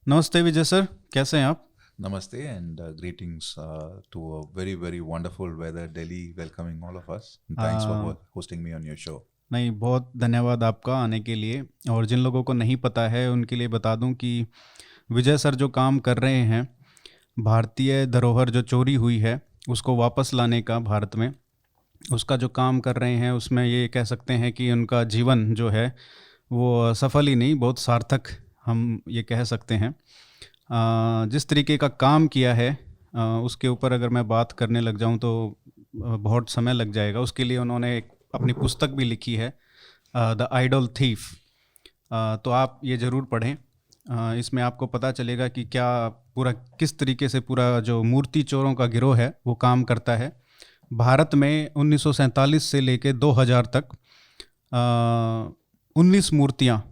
नमस्ते विजय सर, कैसे हैं आप? Namaste and greetings to a very, very wonderful weather, Delhi, welcoming all of us. And thanks for uh, hosting me on your show. नहीं, बहुत धन्यवाद आपका आने के लिए। और जिन लोगों को नहीं पता है उनके लिए बता दूं कि विजय सर जो काम कर रहे हैं, भारतीय धरोहर जो चोरी हुई है उसको वापस लाने का भारत में, उसका जो काम कर रहे हैं उसमें ये कह सकते हैं कि उनका जीवन जो है वो सफल ही नहीं, बहुत सार्थक हम ये कह सकते हैं। जिस तरीके का काम किया है उसके ऊपर अगर मैं बात करने लग जाऊं तो बहुत समय लग जाएगा। उसके लिए उन्होंने एक अपनी पुस्तक भी लिखी है, द आइडल थीफ। तो आप ये ज़रूर पढ़ें। इसमें आपको पता चलेगा कि क्या पूरा किस तरीके से पूरा जो मूर्ति चोरों का गिरोह है वो काम करता है। भारत में 1947 से लेके 2000 तक 19 मूर्तियाँ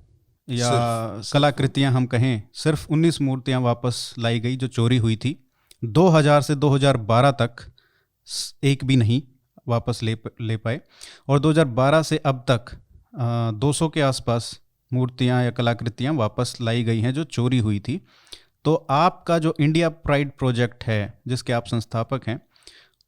या सिर्फ कलाकृतियाँ हम कहें, सिर्फ 19 मूर्तियाँ वापस लाई गई जो चोरी हुई थी। 2000 से 2012 तक एक भी नहीं वापस ले पाए। और 2012 से अब तक 200 के आसपास मूर्तियाँ या कलाकृतियाँ वापस लाई गई हैं जो चोरी हुई थी। तो आपका जो इंडिया प्राइड प्रोजेक्ट है जिसके आप संस्थापक हैं,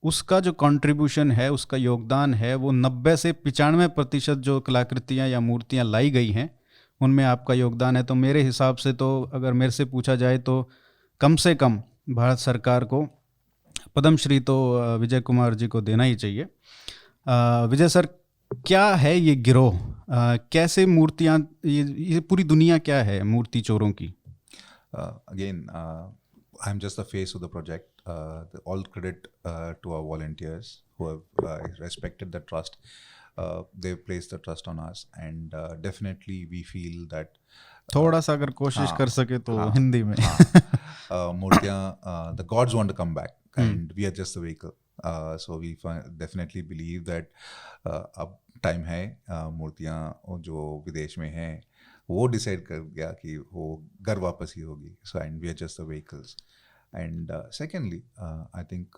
उसका जो कंट्रीब्यूशन है, उसका योगदान है, वो 90 से 95% जो कलाकृतियाँ या मूर्तियाँ लाई गई हैं उनमें आपका योगदान है। तो मेरे हिसाब से तो अगर मेरे से पूछा जाए तो कम से कम भारत सरकार को पद्मश्री तो विजय कुमार जी को देना ही चाहिए। विजय सर, क्या है ये गिरोह? कैसे मूर्तियाँ, ये पूरी दुनिया क्या है मूर्ति चोरों की? Again, I'm just the face of the project. All credit to our volunteers who have respected the trust. They've placed the trust on us, and definitely we feel that. थोड़ा सा अगर कोशिश कर सके तो हिंदी में। मूर्तियाँ, the gods want to come back, and we are just the vehicle. So we definitely believe that अब टाइम है, मूर्तियाँ जो विदेश में हैं वो डिसाइड कर गया कि वो घर वापस ही होगी. So and we are just the vehicles. And secondly I think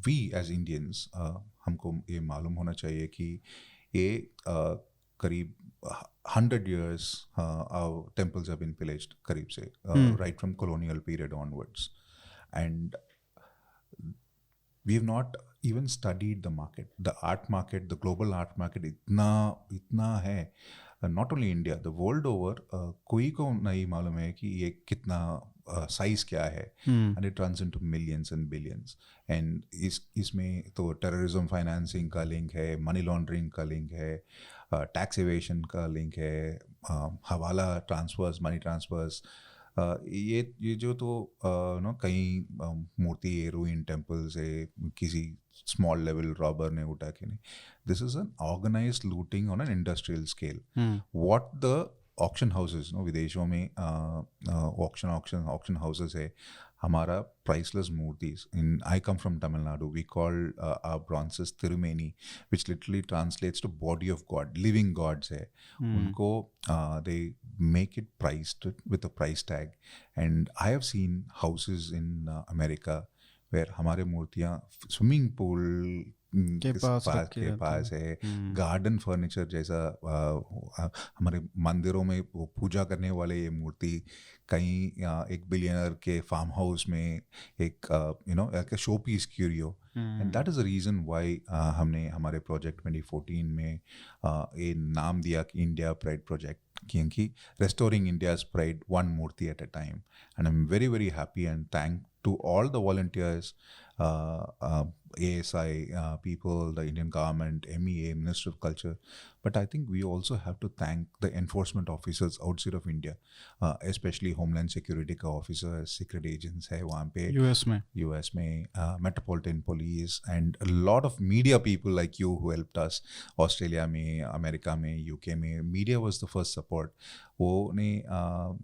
we as Indians, हमको ये मालूम होना चाहिए कि ये करीब 100 years our temples have been pillaged, करीब से, right from colonial period onwards. And we have not even studied the market, the art market, the global art market. इतना है, not only India, the world over. कोई को नहीं मालूम है कि ये कितना साइज क्या है, and it runs into millions and billions. and इसमें तो टेररिज्म फाइनेंसिंग का लिंक है, मनी लॉन्ड्रिंग का लिंक है, टैक्स एवेशन का लिंक है, हवाला ट्रांसफर्स, मनी ट्रांसफर्स. ये जो तो कई मूर्ति रूइन टेम्पल से किसी स्मॉल लेवल रॉबर ने उठा के नहीं. This is an organised looting on an industrial scale. What the auction houses, विदेशों में ऑक्शन हाउसेस है. हमारा प्राइसलेस मूर्तिज in, I come from Tamil Nadu, we call our bronzes Thirumeni, which literally translates to body of god, living gods है. उनको दे make it priced with a price tag. And I have seen houses in America where हमारे मूर्तियाँ swimming pool के पास है, garden furniture जैसा. हमारे मंदिरों में वो पूजा करने वाले ये मूर्ति कहीं एक बिलियनर के फार्म हाउस में एक showpiece curio. And that is the reason why हमने हमारे प्रोजेक्ट 2014 में ये नाम दिया कि इंडिया प्राइड प्रोजेक्ट, क्योंकि restoring India's pride one murti at a time. And I'm very, very happy and thank to all the volunteers, ASI people, the Indian government, MEA, Ministry of Culture. But I think we also have to thank the enforcement officers outside of India, especially Homeland Security का officers, secret agents है वहाँ पे US में, Metropolitan Police, and a lot of media people like you who helped us. Australia में, America में, UK में, media was the first support. वो ने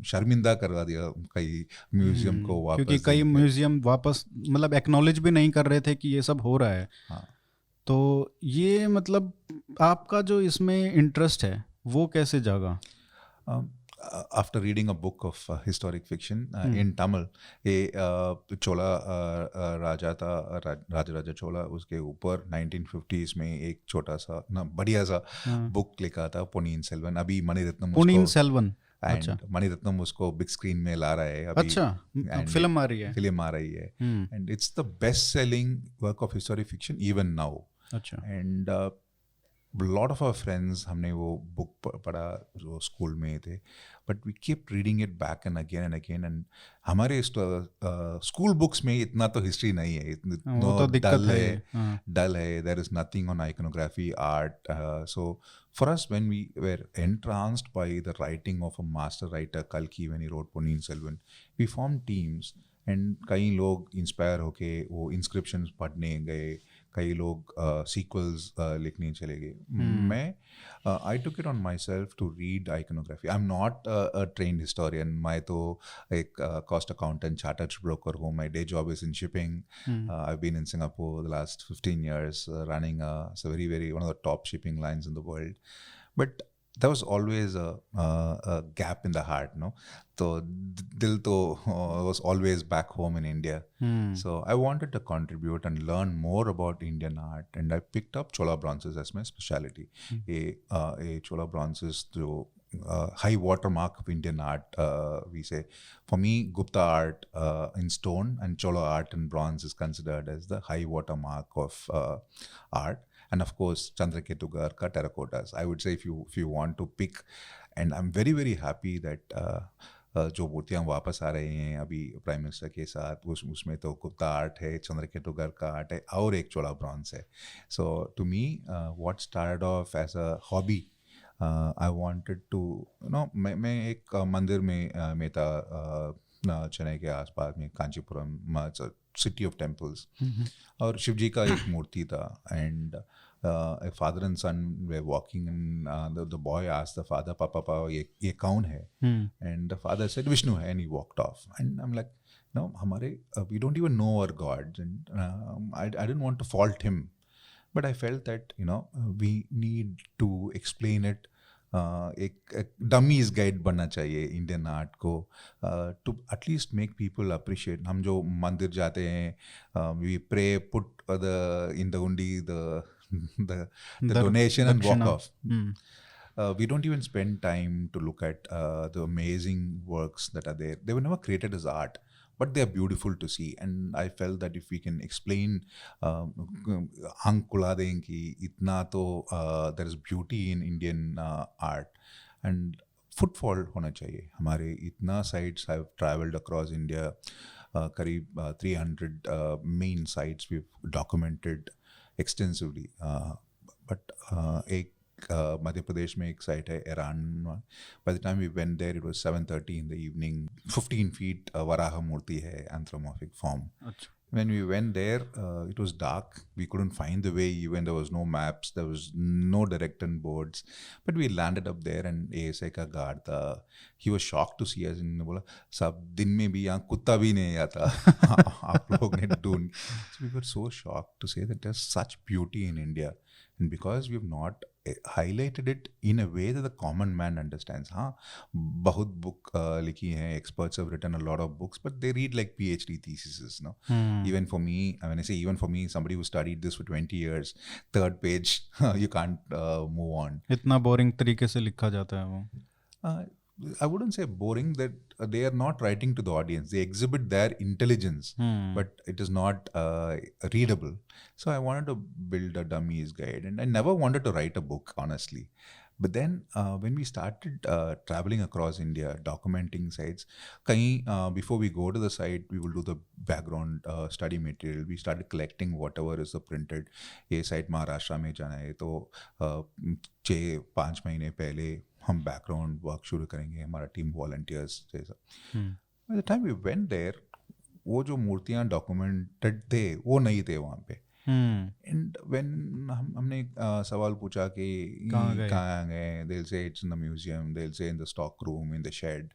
शर्मिंदा करवा दिया कई म्यूजियम को वापस, क्योंकि कई म्यूजियम वापस मतलब एक्नॉलेज भी नहीं कर रहे थे कि ये सब हो रहा है. हाँ. तो ये मतलब आपका जो इसमें इंटरेस्ट है वो कैसे जागा? After reading a book of historic fiction in Tamil, ये चोला राजा था, राजा चोला, उसके ऊपर 1950s में एक छोटा सा ना बढ़िया सा बुक लिखा था, पोनियन सेल्वन. अभी मणिरत्नम, पोनियन सेल्वन, अच्छा एंड मणिरत्नम उसको बिग स्क्रीन में ला रहा है अभी, अच्छा and फिल्म आ रही है फिल्म आ रही है, hmm and it's the best selling work of historic fiction even now. अच्छा and lot of our friends, हमने वो बुक पढ़ा जो स्कूल में थे, but we keep reading it back and again. And हमारे स्कूल बुक्स में इतना तो हिस्ट्री नहीं है, वो इतना तो दिक्कत डल है है, ही हाँ dull hai. There is nothing on iconography art. So for us, when we were entranced by the writing of a master writer Kalki, when he wrote Ponniyin Selvan, we formed teams. And कई लोग inspire होके वो inscriptions पढ़ने गए, कई लोग sequels लिखने चले गए. मैं I took it on myself to read iconography. I am not a trained historian. मैं तो एक कॉस्ट अकाउंटेंट, चार्टर्ड ब्रोकर हूँ. My day job is in shipping. I've been in Singapore the last 15 years, running it's a very one of the top shipping lines in the world. But there was always a gap in the heart, no? So dil to was always back home in India. So I wanted to contribute and learn more about Indian art, and I picked up Chola bronzes as my specialty. A Chola bronzes जो high watermark of Indian art, we say. For me, Gupta art in stone and Chola art in bronze is considered as the high watermark of art. And of course, Chandraketu Garg ka terracottas. I would say if you want to pick, and I'm very happy that जो मूर्तियाँ वापस आ रही हैं अभी prime minister के साथ, उसमें तो गुप्ता आर्ट है, चंद्रकेतु गर्ग का आर्ट है, और एक चोला ब्रॉन्ज है. So to me what started off as a hobby, I wanted to मैं एक मंदिर में था चेन्नई के आसपास में, कांचीपुरम, सिटी ऑफ टेम्पल्स, और शिव जी का एक मूर्ति था. And a father and son were walking, and the boy asked the father, papa ye kaun hai? And the father said Vishnu hai, and he walked off. And I'm like, no, hamare we don't even know our gods. And I didn't want to fault him, but I felt that we need to explain it. एक dummies guide बनना चाहिए Indian art को, to at least make people appreciate. हम जो मंदिर जाते हैं, we pray, put in the hundi the donation and walk off. We don't even spend time to look at the amazing works that are there. They were never created as art, but they are beautiful to see. And I felt that if we can explain आंख खुला दें कि इतना तो there is beauty in Indian art, and footfall होना चाहिए. हमारे इतना sites have traveled across India, करीब 300 main sites we've documented extensively. But एक मध्य प्रदेश में एक साइट है Iran. By the time we went there, it was 7:30 in the evening. 15 feet Varaha मूर्ति है, anthropomorphic form. When we went there, it was dark. We couldn't find the way. Even there was no maps. There was no direction boards. But we landed up there, and ASI का guard था. He was shocked to see us. इन्होंने बोला, साहब दिन में भी यहाँ कुत्ता भी नहीं आता. आप लोग ने ढूंढ. So we were so shocked to say that there's such beauty in India, and because we have not highlighted it in a way that the common man understands. हाँ, बहुत book लिखी हैं, experts have written a lot of books, but they read like PhD theses, no? Even for me, when I say even for me, somebody who studied this for 20 years, third page, you can't move on. इतना boring तरीके से लिखा जाता है वो. I wouldn't say boring, that they are not writing to the audience. They exhibit their intelligence, but it is not readable. So I wanted to build a dummies guide, and I never wanted to write a book, honestly. But then when we started traveling across India, documenting sites, before we go to the site, we will do the background study material. We started collecting whatever is the printed. ये site Maharashtra में जाना है तो 6-5 महीने पहले हम background work शुरू करेंगे, हमारा टीम वॉलंटियर्स जैसा. By the time we went there, वो जो मूर्तियाँ डॉक्यूमेंटेड थे वो नहीं थे वहाँ पे. एंड व्हेन हमने सवाल पूछा कि कहाँ गए, they will say it's in the museum, they will say in the stock room, in the shed.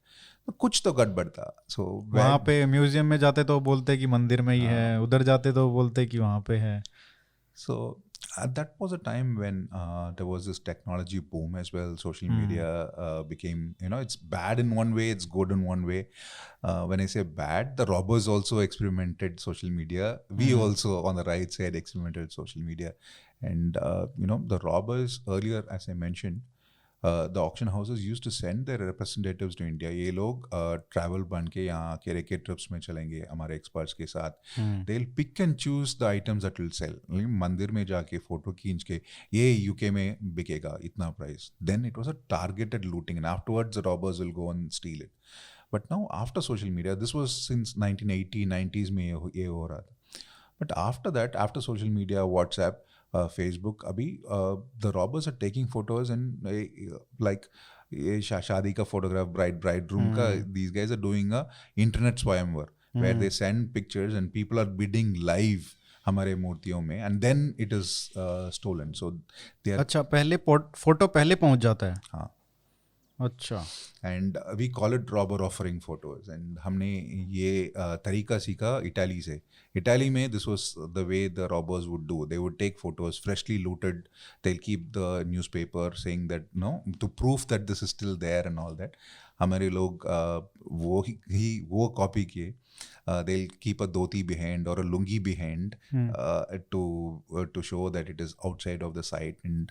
तो कुछ तो गड़बड़ था. सो वहाँ पे म्यूजियम में जाते तो बोलते कि मंदिर में ही है, उधर जाते तो बोलते कि वहाँ पे है. So that was a time when there was this technology boom as well. Social media became, it's bad in one way, it's good in one way. When I say bad, the robbers also experimented social media. We also on the right side experimented social media. And, the robbers earlier, as I mentioned, the auction houses used to send their representatives to India. ये लोग travel बन के यहाँ आके रेके trips में चलेंगे हमारे experts के साथ. They'll pick and choose the items that will sell. मंदिर में जाके फोटो खींच के ये UK में बिकेगा इतना price. Then it was a targeted looting, and afterwards the robbers will go and steal it. But now after social media, this was since 1980, 90s में ये हो रहा था. But after that, after social media, WhatsApp, Facebook, अभी the robbers are taking photos and like ये शादी का photograph, bridegroom का, these guys are doing a internet swayamvar where they send pictures and people are bidding live हमारे मूर्तियों में, and then it is stolen. So they are. अच्छा, पहले photo पहले पहुंच जाता है. हाँ. अच्छा. And we call it robber offering photos. And हमने ये तरीका सीखा इटाली से. इटाली में this was the way the robbers would do. They would take photos freshly looted, they will keep the newspaper saying that no to proof that this is still there and all that. हमारे लोग वो copy किए. They'll keep a dhoti behind or a lungi behind to show that it is outside of the site. And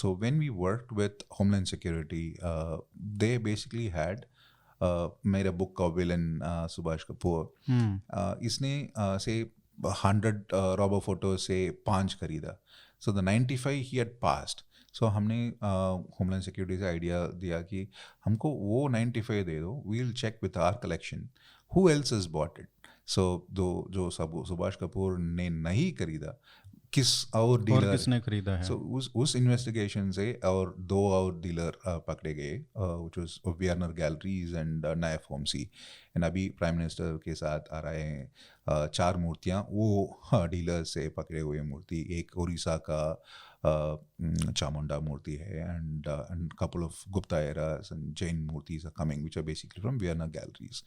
so when we worked with Homeland Security, they basically had made a book of villain Subhash Kapoor. इसने say 100 robber photos से 5 खरीदा. So the 95 he had passed. So हमने Homeland Security से idea दिया कि हमको वो 95 दे दो, we'll check with our collection who else has bought it. So जो सुभाष कपूर ने नहीं खरीदा, किस और डीलर किसने खरीदा है. So उस इन्वेस्टिगेशन से और 2 और डीलर पकड़े गए, which was Vierney Galleries and Naif Homsi. And अभी प्राइम मिनिस्टर के साथ आ रहे हैं 4 मूर्तियाँ वो डीलर से पकड़े हुए मूर्ति. एक उड़ीसा का चामुंडा मूर्ति है, and couple of Gupta eras and Jain मूर्तिज are coming, which are basically from Vierney Galleries.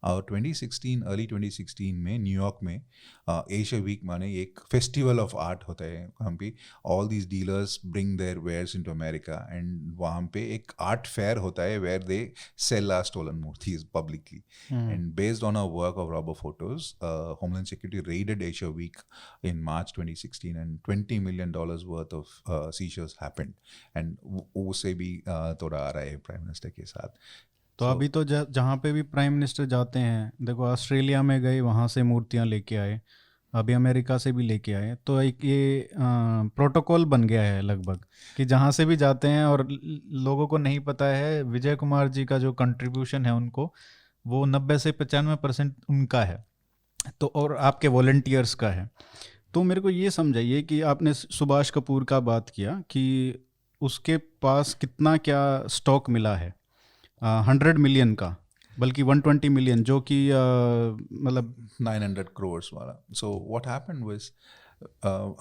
2016 early 2016 में न्यूयॉर्क में एशिया वीक माने एक फेस्टिवल ऑफ आर्ट होता है वहाँ पे. All these dealers bring their wares into America, and वहाँ पे एक आर्ट फेयर होता है where they sell our stolen मूर्तिज publicly. And based on our work of robber photos, homeland security raided Asia week in March 2016 and $20 million worth of seizures happened. And उससे भी थोड़ा आ रहा है प्राइम मिनिस्टर के साथ. तो अभी तो जहाँ पे भी प्राइम मिनिस्टर जाते हैं, देखो ऑस्ट्रेलिया में गए, वहाँ से मूर्तियाँ लेके आए, अभी अमेरिका से भी लेके आए. तो एक ये प्रोटोकॉल बन गया है लगभग कि जहाँ से भी जाते हैं, और लोगों को नहीं पता है विजय कुमार जी का जो कंट्रीब्यूशन है उनको, वो 90 से 95% उनका है, तो और आपके वॉलंटियर्स का है. तो मेरे को ये समझाइए कि आपने सुभाष कपूर का बात किया कि उसके पास कितना क्या स्टॉक मिला है. 100 मिलियन का, बल्कि 120 मिलियन, जो कि मतलब 900 crores वाला. So what happened was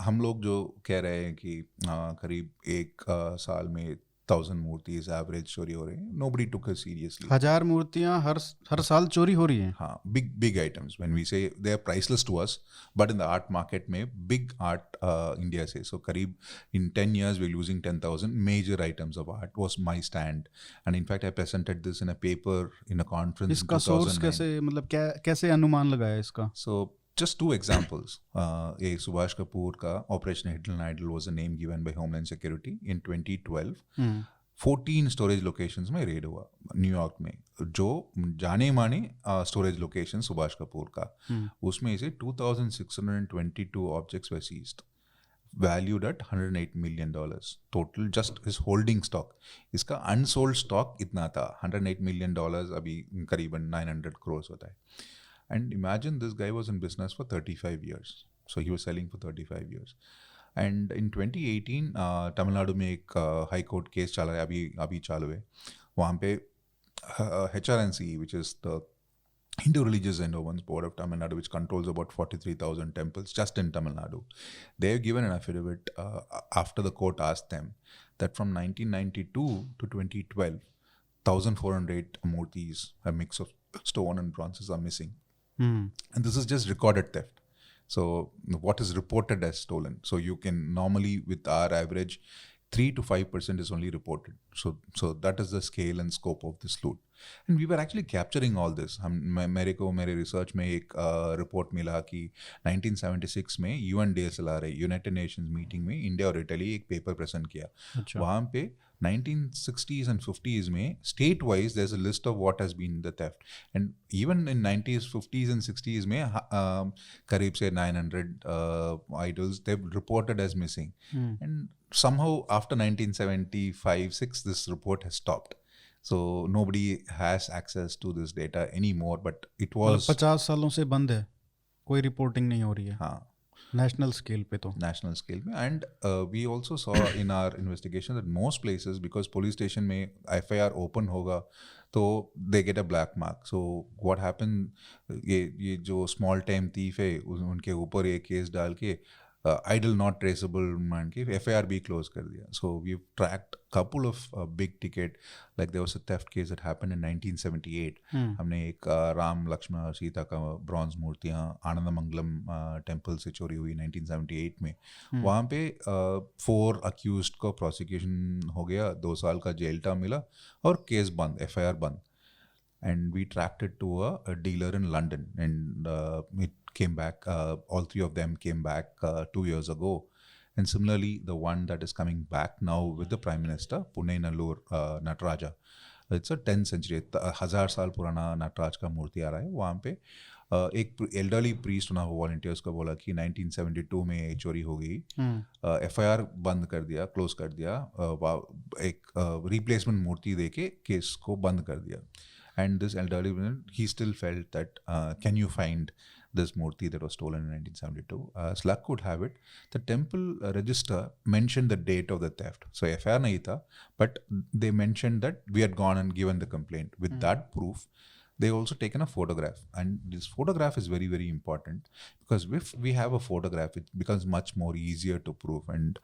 हम लोग जो कह रहे हैं कि करीब एक साल में 1000 मूर्तियाँ एवरेज चोरी हो रही हैं, nobody took it seriously. 1000 मूर्तियाँ हर साल चोरी हो रही हैं. हाँ, big items. When we say they are priceless to us, but in the art market में big art India से. So करीब in 10 years we're losing 10,000 major items of art was my stand. And in fact I presented this in a paper in a conference. इसका source कैसे, मतलब कैसे अनुमान लगाया इसका? So just 2 examples. A Subhash Kapoor ka Operation Hidden Idol was a name given by Homeland Security in 2012. 14 storage locations में red हुआ New York में, जो जाने माने स्टोरेज लोकेशन सुभाष कपूर का. उसमें से 2622 objects were seized, valued at $108 million total, just his holding stock. इसका unsold stock इतना था, $108 million अभी करीबन 900 crores होता है. And imagine this guy was in business for 35 years. So he was selling for 35 years. And in 2018, Tamil Nadu में एक high court case चला है, अभी चालू है. वहाँ पे HRNC, which is the Hindu Religious Endowments Board of Tamil Nadu, which controls about 43,000 temples just in Tamil Nadu, they have given an affidavit after the court asked them that from 1992 to 2012, 1,408 murtis, a mix of stone and bronzes, are missing. And this is just recorded theft. So what is reported as stolen? So you can normally, with our average 3 to 5% is only reported. So that is the scale and scope of this loot. And we were actually capturing all this. मेरे को मेरे research में एक report मिला कि 1976 में UN DSLR United Nations meeting में India और इटली एक पेपर प्रेजेंट किया. अच्छा. वहाँ पे 1960s and 50s में state wise there's a list of what has been the theft, and even in 90s 50s and 60s में करीब से 900 idols they've reported as missing. And somehow after 1975-6 this report has stopped, so nobody has access to this data anymore, but it was 50 सालों से बंद है, कोई reporting नहीं हो रही है. हाँ, नेशनल स्केल पे तो. national scale में. And we also saw in our investigation that most places, because police station में FIR open होगा तो they get a black mark. So what happened, ये जो small time thief है उनके ऊपर एक केस डाल के idle not traceable मान के FIR भी close कर दिया. So we've tracked couple of big ticket, like there was a theft case that happened in 1978. हमने एक राम लक्ष्मण और सीता का ब्रॉन्ज मूर्तियाँ आनंदमंगलम टेम्पल से चोरी हुई 1978 में. वहाँ पे 4 अक्यूज्ड को प्रोसिक्यूशन हो गया, 2 साल का जेल टर्म मिला और केस बंद, FIR बंद. And we tracked it to a dealer in London, and it came back. All 3 of them came back 2 years ago. And similarly, the one that is coming back now with the Prime Minister, Pune Nallur Nataraja. It's a 10th century, 1000 साल पुराना नटराज का मूर्ति आ रहा है. वहाँ पे एक elderly priest ना volunteers को बोला कि 1972 में चोरी हो गई, FIR बंद कर दिया, क्लोज कर दिया, एक रिप्लेसमेंट मूर्ति देके केस को बंद कर दिया. And this elderly man, he still felt that can you find this murti that was stolen in 1972? As luck would have it, the temple register mentioned the date of the theft. So FIR nahi tha, but they mentioned that we had gone and given the complaint. With that proof, they also taken a photograph. And this photograph is very, very important, because if we have a photograph, it becomes much more easier to prove. And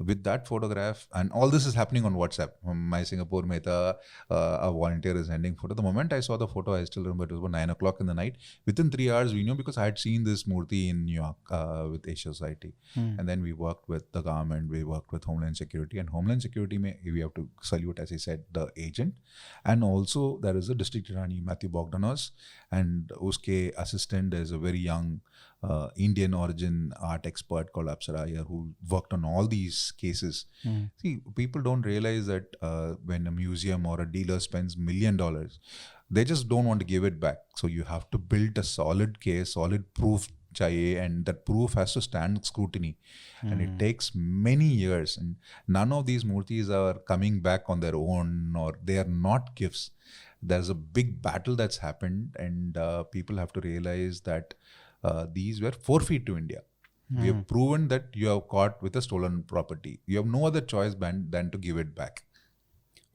with that photograph, and all this is happening on WhatsApp. My Singapore mein tha, a volunteer is sending photo. The moment I saw the photo, I still remember it was about 9 o'clock in the night. Within 3 hours, we knew, because I had seen this murti in New York with Asia Society. And then we worked with the government, we worked with Homeland Security. And Homeland Security mein, we have to salute, as I said, the agent. And also there is a District Attorney, Matthew Bogdanos, and uske assistant is a very young Indian origin art expert called Apsara here, who worked on all these cases. See, people don't realize that when a museum or a dealer spends $1 million, they just don't want to give it back. So you have to build a solid case, solid proof chahiye, and that proof has to stand scrutiny. And it takes many years, and none of these murtis are coming back on their own, or they are not gifts. There's a big battle that's happened, and people have to realize that these were forfeit to India. We have proven that you have caught with a stolen property. You have no other choice than to give it back.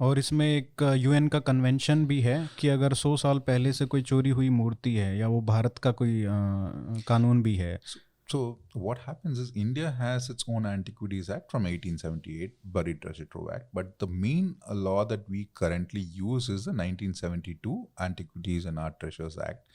और इसमें एक UN का convention भी है कि अगर 100 साल पहले से कोई चोरी हुई मूर्ति है, या वो भारत का कोई कानून भी है. So what happens is India has its own Antiquities Act from 1878, Buried Treasure Trove Act. But the main law that we currently use is the 1972 Antiquities and Art Treasures Act,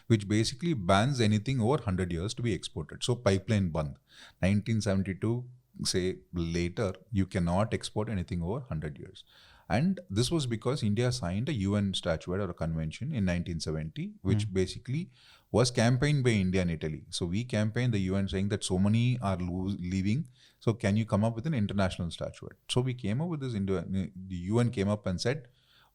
which basically bans anything over 100 years to be exported. So pipeline band. 1972 say later, you cannot export anything over 100 years. And this was because India signed a UN statute or a convention in 1970, which basically was campaigned by India and Italy. So we campaigned the UN saying that so many are leaving. So can you come up with an international statute? So we came up with this. The UN came up and said,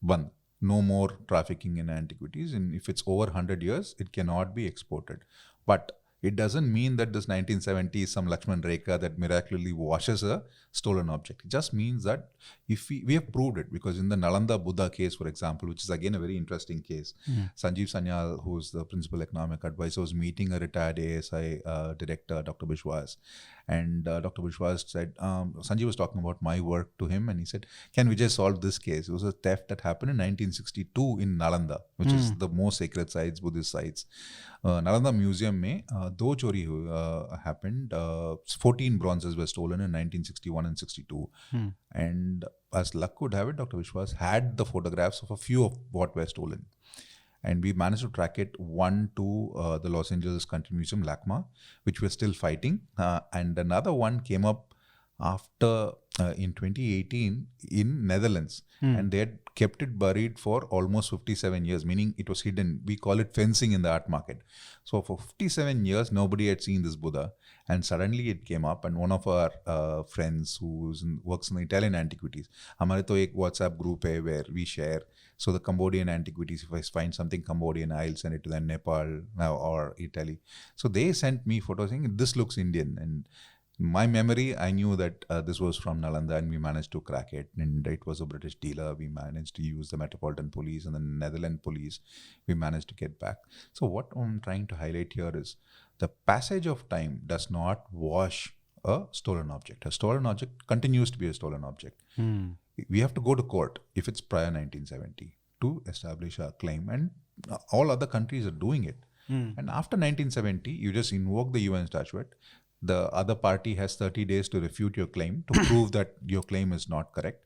"Band, no more trafficking in antiquities. And if it's over 100 years, it cannot be exported." But it doesn't mean that this 1970 is some Lakshman Rekha that miraculously washes a stolen object. It just means that if we have proved it, because in the Nalanda Buddha case, for example, which is again a very interesting case, Sanjeev Sanyal, who's the principal economic advisor, was meeting a retired ASI director, Dr. Bishwas. And Dr. Bishwas said, Sanjeev was talking about my work to him, and he said, can we just solve this case? It was a theft that happened in 1962 in Nalanda, which is the most sacred sites, Buddhist sites. Nalanda Museum में दो चोरी happened. 14 bronzes were stolen in 1961 and 62. And as luck would have it, Dr. Vishwas had the photographs of a few of what were stolen. And we managed to track it, one to the Los Angeles Country Museum, LACMA, which we're still fighting. And another one came up after in 2018 in Netherlands, and they had kept it buried for almost 57 years, meaning it was hidden. We call it fencing in the art market. So for 57 years nobody had seen this Buddha, and suddenly it came up, and one of our friends who works in the Italian antiquities, हमारे तो एक WhatsApp group है where we share. So the Cambodian antiquities, if I find something Cambodian, I'll send it to them, Nepal or Italy. So they sent me photos saying this looks Indian, and my memory, I knew that this was from Nalanda, and we managed to crack it. And it was a British dealer. We managed to use the Metropolitan Police and the Netherlands Police. We managed to get back. So what I'm trying to highlight here is the passage of time does not wash a stolen object. A stolen object continues to be a stolen object. We have to go to court if it's prior 1970 to establish a claim, and all other countries are doing it. And after 1970, you just invoke the UN statute. The other party has 30 days to refute your claim to prove that your claim is not correct.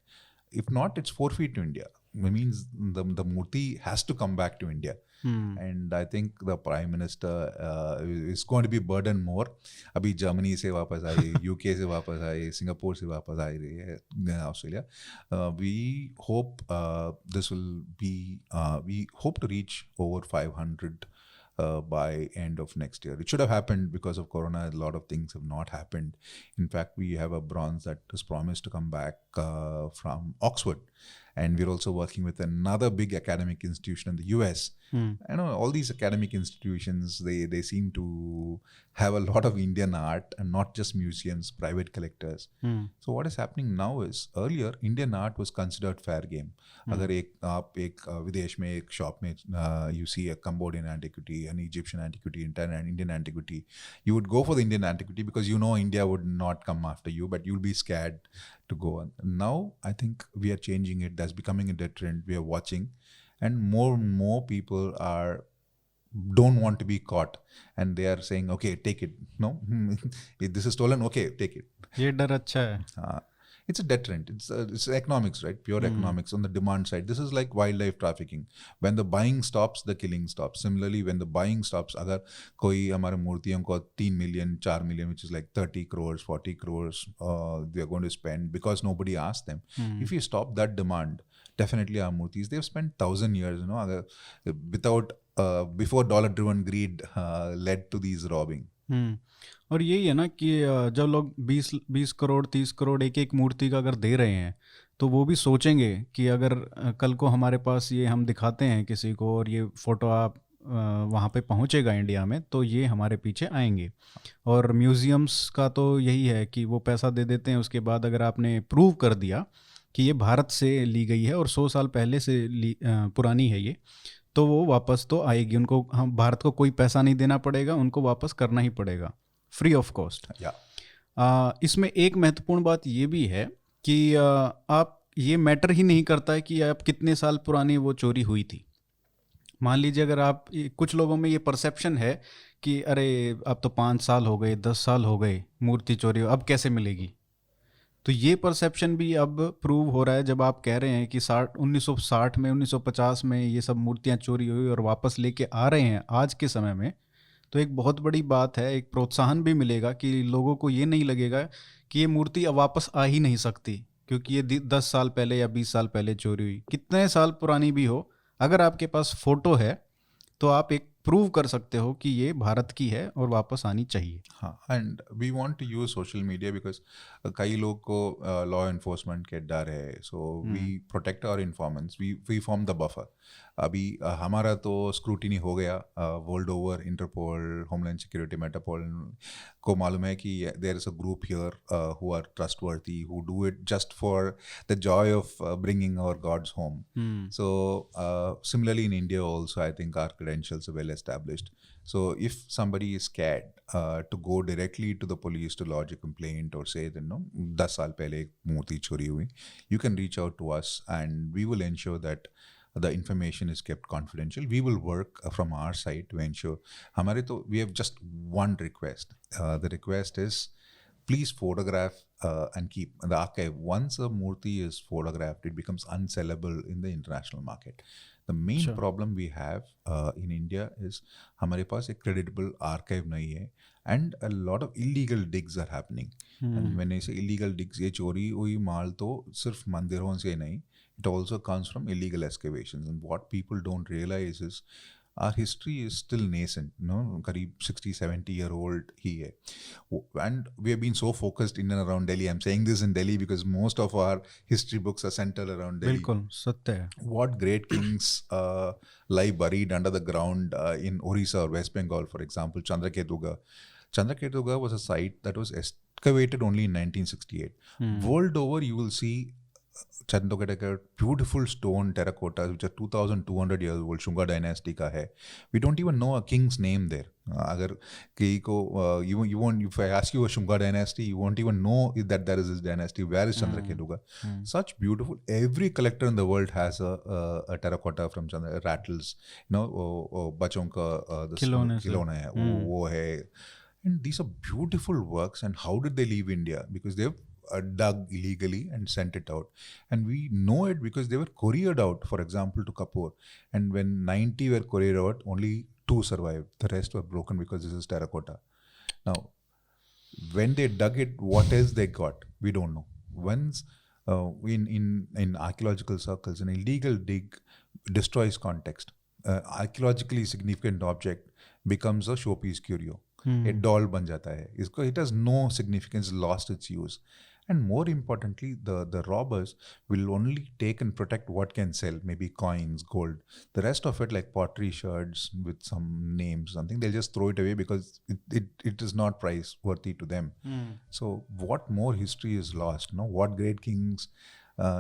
If not, it's forfeit to India. It means the Murti has to come back to India. And I think the Prime Minister is going to be burdened more. अभी Germany से वापस आई, UK से वापस आई, Singapore से वापस आई रही है, Australia. We hope this will be, we hope to reach over 500 by end of next year. It should have happened because of Corona. A lot of things have not happened. In fact, we have a bronze that is promised to come back from Oxford, and we're also working with another big academic institution in the US. I know all these academic institutions, they seem to have a lot of Indian art, and not just museums, private collectors. So what is happening now is, earlier Indian art was considered fair game. अगर आप एक विदेश में एक shop में you see a Cambodian antiquity, an Egyptian antiquity, an Indian antiquity, you would go for the Indian antiquity because you know India would not come after you, but you'll be scared to go on. Now I think we are changing it. That's becoming a trend. We are watching, and more people don't want to be caught, and they are saying, okay, take it. No, if this is stolen, okay, take it. ये डर अच्छा है. It's a deterrent. It's economics, right? Pure economics on the demand side. This is like wildlife trafficking. When the buying stops, the killing stops. Similarly, when the buying stops, अगर कोई हमारे मूर्तियों को 3 million, 4 million, which is like 30 crores, 40 crores, they are going to spend because nobody asked them. If you stop that demand, definitely our murtis, they've spent 1,000 years, you know, without before dollar-driven greed led to these robbing. और यही है ना कि जब लोग 20 करोड़ 30 करोड़ एक मूर्ति का अगर दे रहे हैं, तो वो भी सोचेंगे कि अगर कल को हमारे पास ये हम दिखाते हैं किसी को, और ये फ़ोटो आप वहाँ पे पहुँचेगा इंडिया में, तो ये हमारे पीछे आएंगे. और म्यूज़ियम्स का तो यही है कि वो पैसा दे देते हैं, उसके बाद अगर आपने प्रूव कर दिया कि ये भारत से ली गई है और 100 साल पहले से पुरानी है ये, तो वो वापस तो आएगी. उनको हम भारत को कोई पैसा नहीं देना पड़ेगा, उनको वापस करना ही पड़ेगा फ्री ऑफ कॉस्ट. इसमें एक महत्वपूर्ण बात ये भी है कि आप ये मैटर ही नहीं करता है कि आप कितने साल पुरानी वो चोरी हुई थी. मान लीजिए अगर आप, कुछ लोगों में ये परसेप्शन है कि अरे अब तो 5 साल हो गए, 10 साल हो गए मूर्ति चोरी, अब कैसे मिलेगी. तो ये परसेप्शन भी अब प्रूव हो रहा है जब आप कह रहे हैं कि 1960 में 1950 में ये सब मूर्तियां चोरी हुई और वापस लेके आ रहे हैं आज के समय में. तो एक बहुत बड़ी बात है, एक प्रोत्साहन भी मिलेगा कि लोगों को ये नहीं लगेगा कि ये मूर्ति अब वापस आ ही नहीं सकती क्योंकि ये 10 साल पहले या 20 साल पहले चोरी हुई. कितने साल पुरानी भी हो, अगर आपके पास फ़ोटो है तो आप एक प्रूव कर सकते हो कि ये भारत की है और वापस आनी चाहिए. हाँ, and we want to use social media because कई लोग को लॉ एनफोर्समेंट के डर है, so we protect our informants, we form the buffer. अभी हमारा तो स्क्रूटिनी हो गया world over. Interpol, homeland security, Metapol को मालूम है कि there is a group here who are trustworthy, who do it just for the joy of bringing our gods home. So similarly in India also, I think our credentials are well established. So if somebody is scared to go directly to the police to lodge a complaint or say that, no, 10 साल पहले एक मूर्ति चोरी हुई, you can reach out to us and we will ensure that the information is kept confidential. We will work from our side to ensure. हमारे तो we have just one request. The request is please photograph and keep the archive. Once a murti is photographed, it becomes unsellable in the international market. The main Sure. problem we have in India is हमारे पास एक credible archive नहीं है, and a lot of illegal digs are happening. And when I say illegal digs, ये चोरी हुई माल तो सिर्फ मंदिरों से नहीं, it also comes from illegal excavations. And what people don't realize is our history is still nascent, करीब 60-70-year-old ही है. And we have been so focused in and around Delhi. I'm saying this in Delhi because most of our history books are centered around Delhi. बिल्कुल सत्य है. What great kings lie buried under the ground in Orissa or West Bengal, for example, Chandraketuga. Chandraketuga was a site that was excavated only in 1968. World over, you will see Chandraketuga, beautiful stone terracottas which are 2,200 years old, Shunga dynasty का है. We don't even know a king's name there. अगर कहीं को you won't, if I ask you a Shunga dynasty, you won't even know that there is this dynasty. Where is Chandraketuga? Such beautiful. Every collector in the world has a terracotta from Chandra, rattles. बच्चों का खिलौना है, वो है. And these are beautiful works. And how did they leave India? Because they've dug illegally and sent it out. And we know it because they were couriered out, for example, to Kapoor. And when 90 were couriered out, only 2 survived. The rest were broken because this is terracotta. Now, when they dug it, what else they got? We don't know. Once in archaeological circles, an illegal dig destroys context. Archaeologically significant object becomes a showpiece curio. A doll ban jata hai. It has no significance, lost its use. And more importantly, the robbers will only take and protect what can sell, maybe coins, gold. The rest of it, like pottery shards with some names, something, they'll just throw it away because it is not price worthy to them. So what more history is lost? What great kings,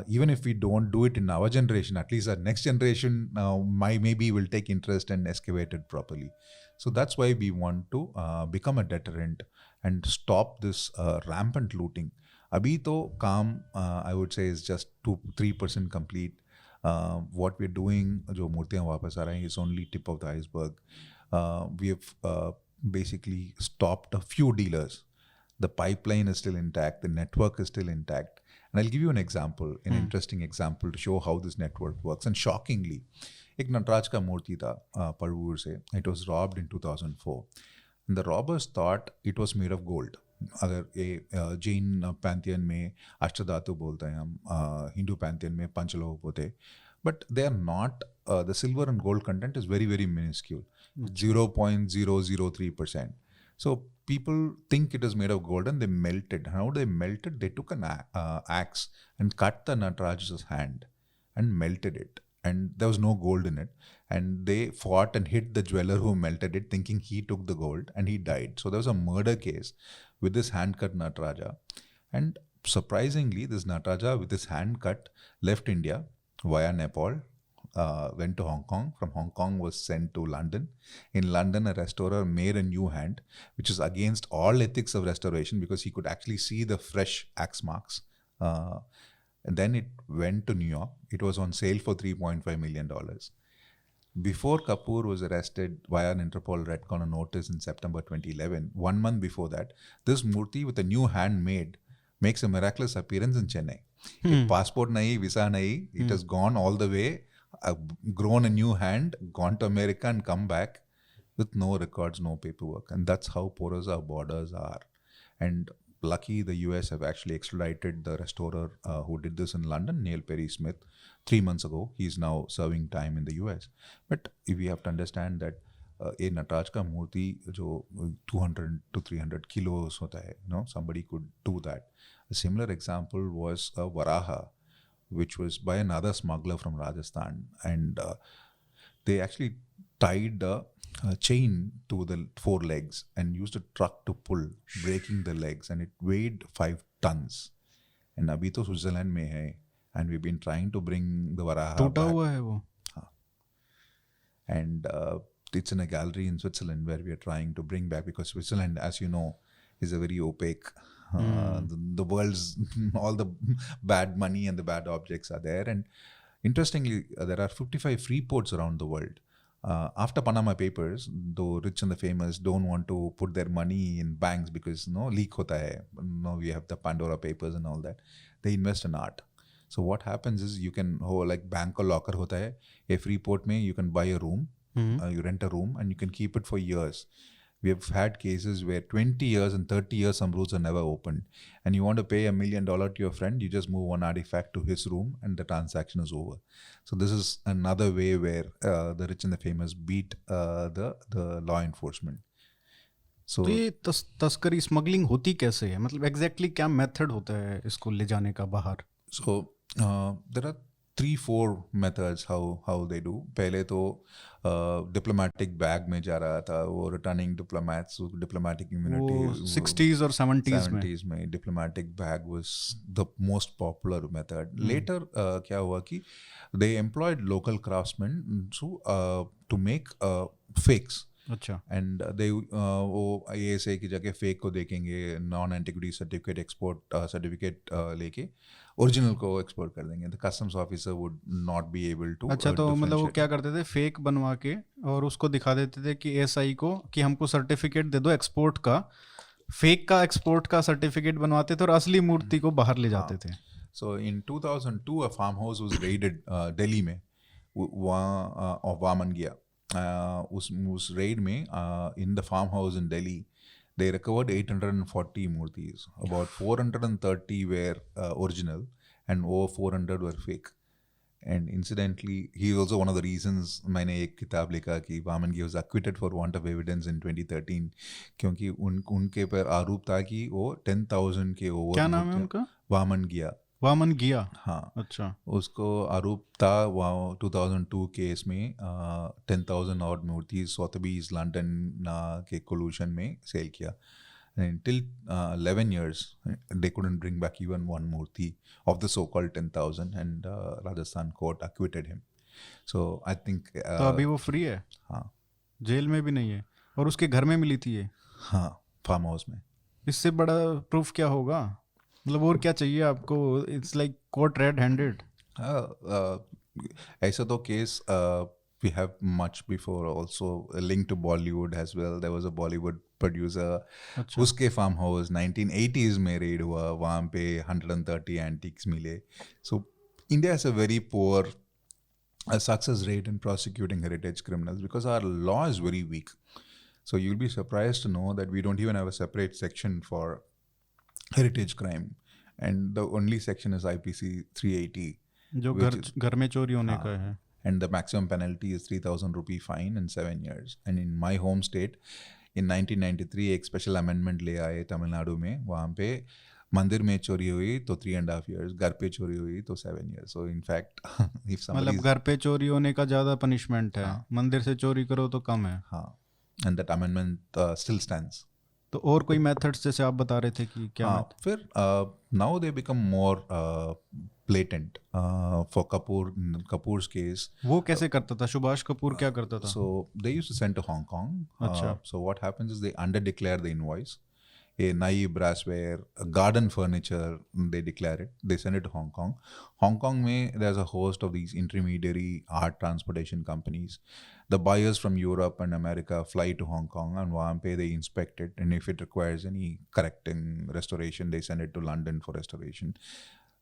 even if we don't do it in our generation, at least our next generation maybe will take interest and excavate it properly. So that's why we want to become a deterrent and stop this rampant looting. Abhi to काम I would say is just 2-3% complete. What we're doing, जो मूर्तियाँ वापस आ रही हैं, is only tip of the iceberg. We have basically stopped a few dealers. The pipeline is still intact. The network is still intact. And I'll give you an example, an interesting example to show how this network works. And shockingly, एक नटराज का मूर्ति था पड़वूर से. It was robbed in 2004. And the robbers thought it was made of gold. अगर ये Jain Pantheon में अष्टधातु बोलते हैं हम, हिंदू पैंथियन में पंचलोह बोलते, but they are not. The silver and gold content is very, very minuscule, 0.003%. So people think it is made of gold and they melt it. How they melt it? They took an axe and cut the Nataraj's hand and melted it. And there was no gold in it. And they fought and hit the jeweler who melted it, thinking he took the gold, and he died. So there was a murder case with this hand-cut Nataraja. And surprisingly, this Nataraja with his hand cut left India via Nepal, went to Hong Kong. From Hong Kong was sent to London. In London, a restorer made a new hand, which is against all ethics of restoration because he could actually see the fresh axe marks. And then it went to New York. It was on sale for $3.5 million. Before Kapoor was arrested via an Interpol Red Corner notice in September 2011, 1 month before that, this Murthy with a new hand made makes a miraculous appearance in Chennai. Passport nahi, visa nahi, it has gone all the way, grown a new hand, gone to America and come back with no records, no paperwork. And that's how porous our borders are. And lucky the US have actually extradited the restorer who did this in London, Neil Perry Smith, 3 months ago. He's now serving time in the US. But we have to understand that a Nataraj ka murti jo 200 to 300 kilos hota hai, somebody could do that. A similar example was a Varaha, which was by another smuggler from Rajasthan. And they actually tied a chain to the 4 legs and used a truck to pull, breaking the legs, and it weighed 5 tons. And abhi to Switzerland mein hai, and we've been trying to bring the Varaha टूटा back. हुआ है वो. And it's in a gallery in Switzerland where we are trying to bring back, because Switzerland, as you know, is a very opaque. The world's all the bad money and the bad objects are there. And interestingly, there are 55 free ports around the world. After Panama Papers, though rich and the famous don't want to put their money in banks because leak hota hai. We have the Pandora Papers and all that. They invest in art. So what happens is you can like bank का locker होता है, a Freeport में you can buy a room, you rent a room and you can keep it for years. We have had cases where 20 years and 30 years some rooms are never opened, and you want to pay $1 million to your friend, you just move one artifact to his room and the transaction is over. So this is another way where the rich and the famous beat the law enforcement. So तो ये तस्करी smuggling होती कैसे है, मतलब exactly क्या method होता है इसको ले जाने का बाहर? So there are 3-4 methods how they do. पहले तो डिप्लोमेटिक बैग में जा रहा था, वो रिटर्निंग डिप्लोमेट्स, डिप्लोमेटिक इम्यूनिटी, वो 60s और 70s में diplomatic bag was the most popular method. Later क्या हुआ कि they employed local craftsman to make fakes. अच्छा. एंड दे वो IASA की जगह फेक को देखेंगे, non antiquity certificate export certificate लेके ओरिजिनल को एक्सपोर्ट कर देंगे. The customs officer would not be able to. अच्छा, तो मतलब वो क्या करते थे, फेक बनवा के और उसको दिखा देते थे कि SI को कि हमको सर्टिफिकेट दे दो एक्सपोर्ट का. फेक का एक्सपोर्ट का सर्टिफिकेट बनवाते थे और असली मूर्ति को बाहर ले जाते थे. So in 2002 a farmhouse was raided Delhi में, वहाँ वामन गया. उस रेड में in the farmhouse in Delhi, they recovered 840 murtis. About 430 were original and over 400 were fake. And incidentally, he is also one of the reasons मैंने एक किताब लिखा कि Vaman was acquitted for want of evidence in 2013, क्योंकि उनके पर आरोप था कि वो 10,000 के ओवर. क्या नाम है उनका? वामन गिया. हाँ. अच्छा. उसको आरोप था वहाँ 2002 केस में 10,000 और मूर्ति सोथबीज लंदन के कोलूशन में सेल किया. Till 11 years they couldn't bring back even one murti of the so-called 10,000, and Rajasthan court acquitted him. So I think तो अभी वो फ्री है? हाँ, जेल में भी नहीं है. और उसके घर में मिली थी ये? हाँ, फार्म हाउस में. इससे बड़ा प्रूफ क्या होगा, मतलब और क्या चाहिए आपको? It's like court red handed. ऐसा तो case we have much before also linked to Bollywood as well. There was a Bollywood producer. अच्छा. उसके फार्म हाउस 1980s में रेड हुआ, वहाँ पे 130 एंटिक्स मिले. So India has a very poor success rate in prosecuting heritage criminals because our law is very weak. So you'll be surprised to know that we don't even have a separate section for heritage crime, and the only section is IPC 380, जो घर में चोरी होने का है. and the maximum penalty is 3,000 rupee fine and 7 years. And in my home state, in 1993 एक special amendment ले आए तमिलनाडु में, वहाँ पे मंदिर में चोरी हुई तो 3.5 years, घर पे चोरी हुई तो 7 years. So in fact if somebody, मतलब घर पे चोरी होने का ज़्यादा पनिशमेंट है, मंदिर से चोरी करो तो कम है. हाँ, and that amendment still stands. तो और कोई मेथड्स जैसे आप बता रहे थे कि क्या? फिर now they become more blatant. For Kapoor's case, वो कैसे करता था? सुभाष कपूर क्या करता था? so they used to send to Hong Kong. अच्छा. So what happens is they underdeclare the invoice. A naive brassware, a garden furniture, they declare it. They send it to Hong Kong. Hong Kong में there's a host of these intermediary art transportation companies. The buyers from Europe and America fly to Hong Kong, and वहाँ पे they inspect it, and if it requires any correcting, restoration, they send it to London for restoration.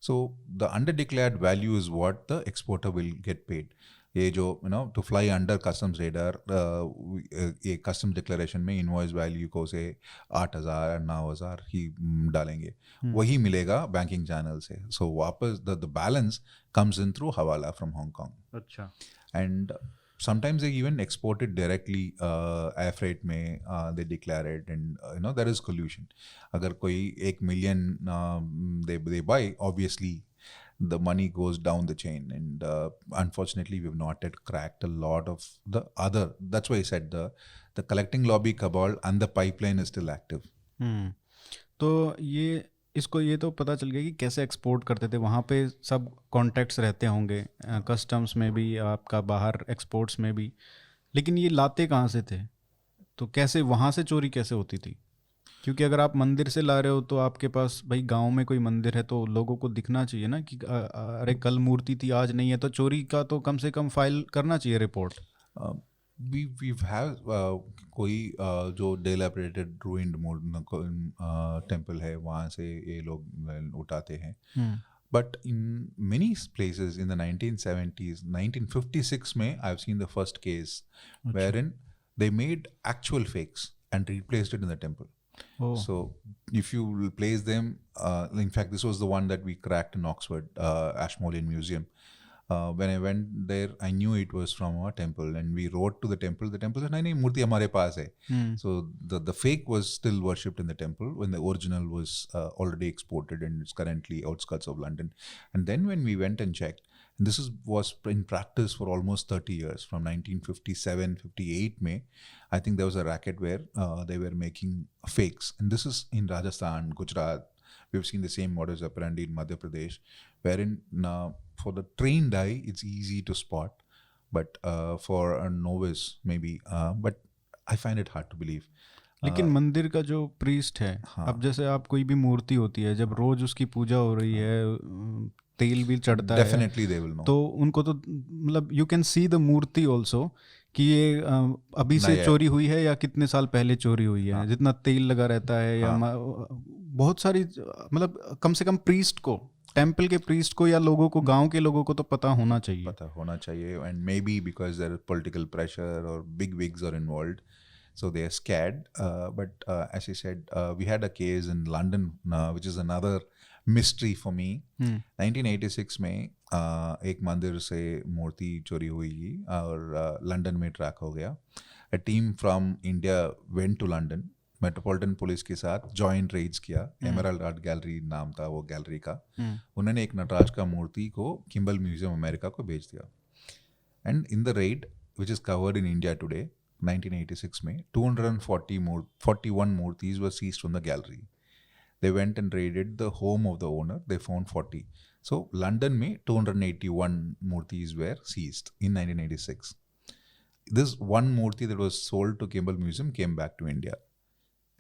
So the underdeclared value is what the exporter will get paid. ये जो to fly under customs radar, ये customs declaration में invoice value को से 8,000 9,000 ही डालेंगे, वही मिलेगा banking channel से. So वापस the balance comes in through hawala from Hong Kong. अच्छा. And sometimes they even export it directly air freight में, they declare it, and there is collusion. अगर कोई 1 million they buy, obviously the money goes down the chain, and unfortunately we've not yet cracked a lot of the other. That's why I said the collecting lobby cabal and the pipeline is still active. तो ये तो पता चल गया कि कैसे export करते थे. वहाँ पे सब कॉन्टैक्ट्स रहते होंगे, कस्टम्स में भी, आपका बाहर एक्सपोर्ट्स में भी. लेकिन ये लाते कहाँ से थे? तो कैसे वहाँ से चोरी कैसे होती थी? क्योंकि अगर आप मंदिर से ला रहे हो तो आपके पास भाई गांव में कोई मंदिर है तो लोगों को दिखना चाहिए ना कि अरे कल मूर्ति थी आज नहीं है, तो चोरी का तो कम से कम फाइल करना चाहिए रिपोर्ट. we have कोई जो dilapidated ruined टेम्पल है, वहाँ से ये लोग उठाते हैं. But in many places in the 1970s, 1956 में I've seen the first case wherein they made actual fakes and replaced it in the temple. Oh. So if you replace them, in fact this was the one that we cracked in Oxford, Ashmolean Museum. When I went there, I knew it was from a temple, and we wrote to the temple. The temple said, "नहीं मूर्ति हमारे पास है." So the fake was still worshipped in the temple when the original was already exported and it's currently outskirts of London. And then when we went and checked, and this was in practice for almost 30 years, from 1957-58 May, I think there was a racket where they were making fakes, and this is in Rajasthan, Gujarat. We've seen the same modus operandi in Madhya Pradesh, wherein for the trained eye, it's easy to spot, but for a novice, maybe, but I find it hard to believe. लेकिन मंदिर का जो priest है, अब जैसे आप कोई भी मूर्ति होती है, जब रोज उसकी पूजा हो रही है, तेल भी चढ़ता है, Definitely they will know. तो उनको तो मतलब यू कैन सी द मूर्ति ऑल्सो कि ये अभी से चोरी हुई है या कितने साल पहले चोरी हुई है, जितना तेल लगा रहता है या बहुत सारी, मतलब कम से कम प्रीस्ट को, टेम्पल के प्रीस्ट को या लोगों को, गांव के लोगों को तो पता होना चाहिए. And maybe because there is political pressure or big wigs are involved, so they are scared. But as I said, we had a case in London, which is another mystery for me. 1986 में एक मंदिर से मूर्ति चोरी हुई और London में track हो गया. A team from India went to London. Metropolitan police के साथ जॉइंट रेड्स किया. एमराल्ड आर्ट गैलरी नाम था वो गैलरी का. उन्होंने एक नटराज का मूर्ति को किम्बल म्यूजियम अमेरिका को भेज दिया. And in the raid which is covered in India today, 1986 में 241 मूर्तिज were seized from the gallery. They went and raided the home of the owner. They found 40. So London में 281 मूर्तिज were seized in 1986. This one मूर्ति that was sold to Kimball Museum came back to India.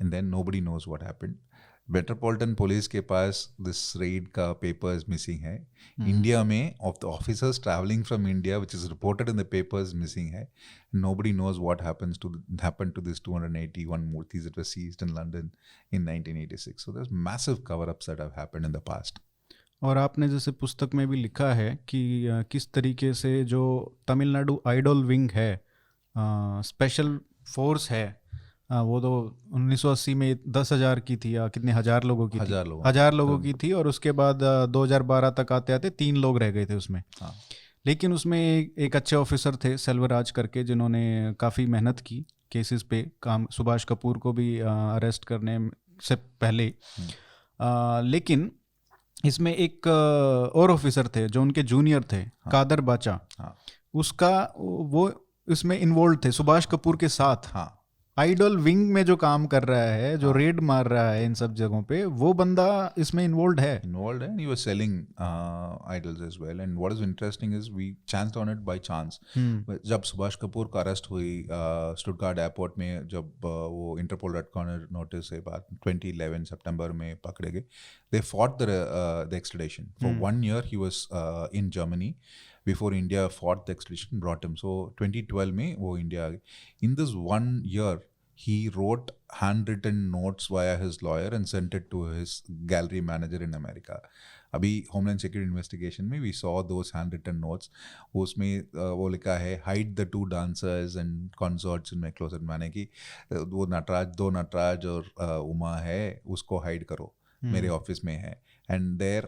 And then nobody knows what happened. Metropolitan Police के पास this raid का papers missing है. India में of the officers traveling from India, which is reported in the papers, missing है. Nobody knows what happened to this 281 murtis that were seized in London in 1986. So there's massive cover-ups that have happened in the past. और आपने जैसे पुस्तक में भी लिखा है कि किस तरीके से जो तमिलनाडु आइडल विंग है, स्पेशल फोर्स है, वो तो 1980 में 10,000 की थी या कितने हजार लोगों की थी, हजार लोगों की थी, और उसके बाद 2012 तक आते आते 3 लोग रह गए थे उसमें. लेकिन उसमें एक अच्छे ऑफिसर थे सेल्वराज करके, जिन्होंने काफ़ी मेहनत की केसेस पे काम, सुभाष कपूर को भी अरेस्ट करने से पहले. लेकिन इसमें एक और ऑफिसर थे जो उनके जूनियर थे, कादर बाचा, उसका वो इसमें इन्वॉल्व थे सुभाष कपूर के साथ. आइडल विंग में जो काम कर रहा है, जो रेड मार रहा है इन सब जगहों पे, वो बंदा इसमें इन्वॉल्व है. And he was selling idols as well. And what is interesting is we chanced on it by chance. जब सुभाष कपूर का अरेस्ट हुई स्टुटगार्ट एयरपोर्ट में, जब वो इंटरपोल रेड कॉर्नर नोटिस से बाद 2011 सितंबर में पकड़े गए, they fought the extradition. For 1 year he was in Germany before India fought the extradition, brought him. So 2012 में वो इंडिया आ गए. In this 1 year he wrote handwritten notes via his lawyer and sent it to his gallery manager in America. अभी Homeland Security investigation में we saw those handwritten notes. उसमें वो लिखा है hide the 2 dancers and consorts in my closet. माने कि वो दो नटराज और उमा है, उसको hide करो, मेरे ऑफिस में है. एंड देयर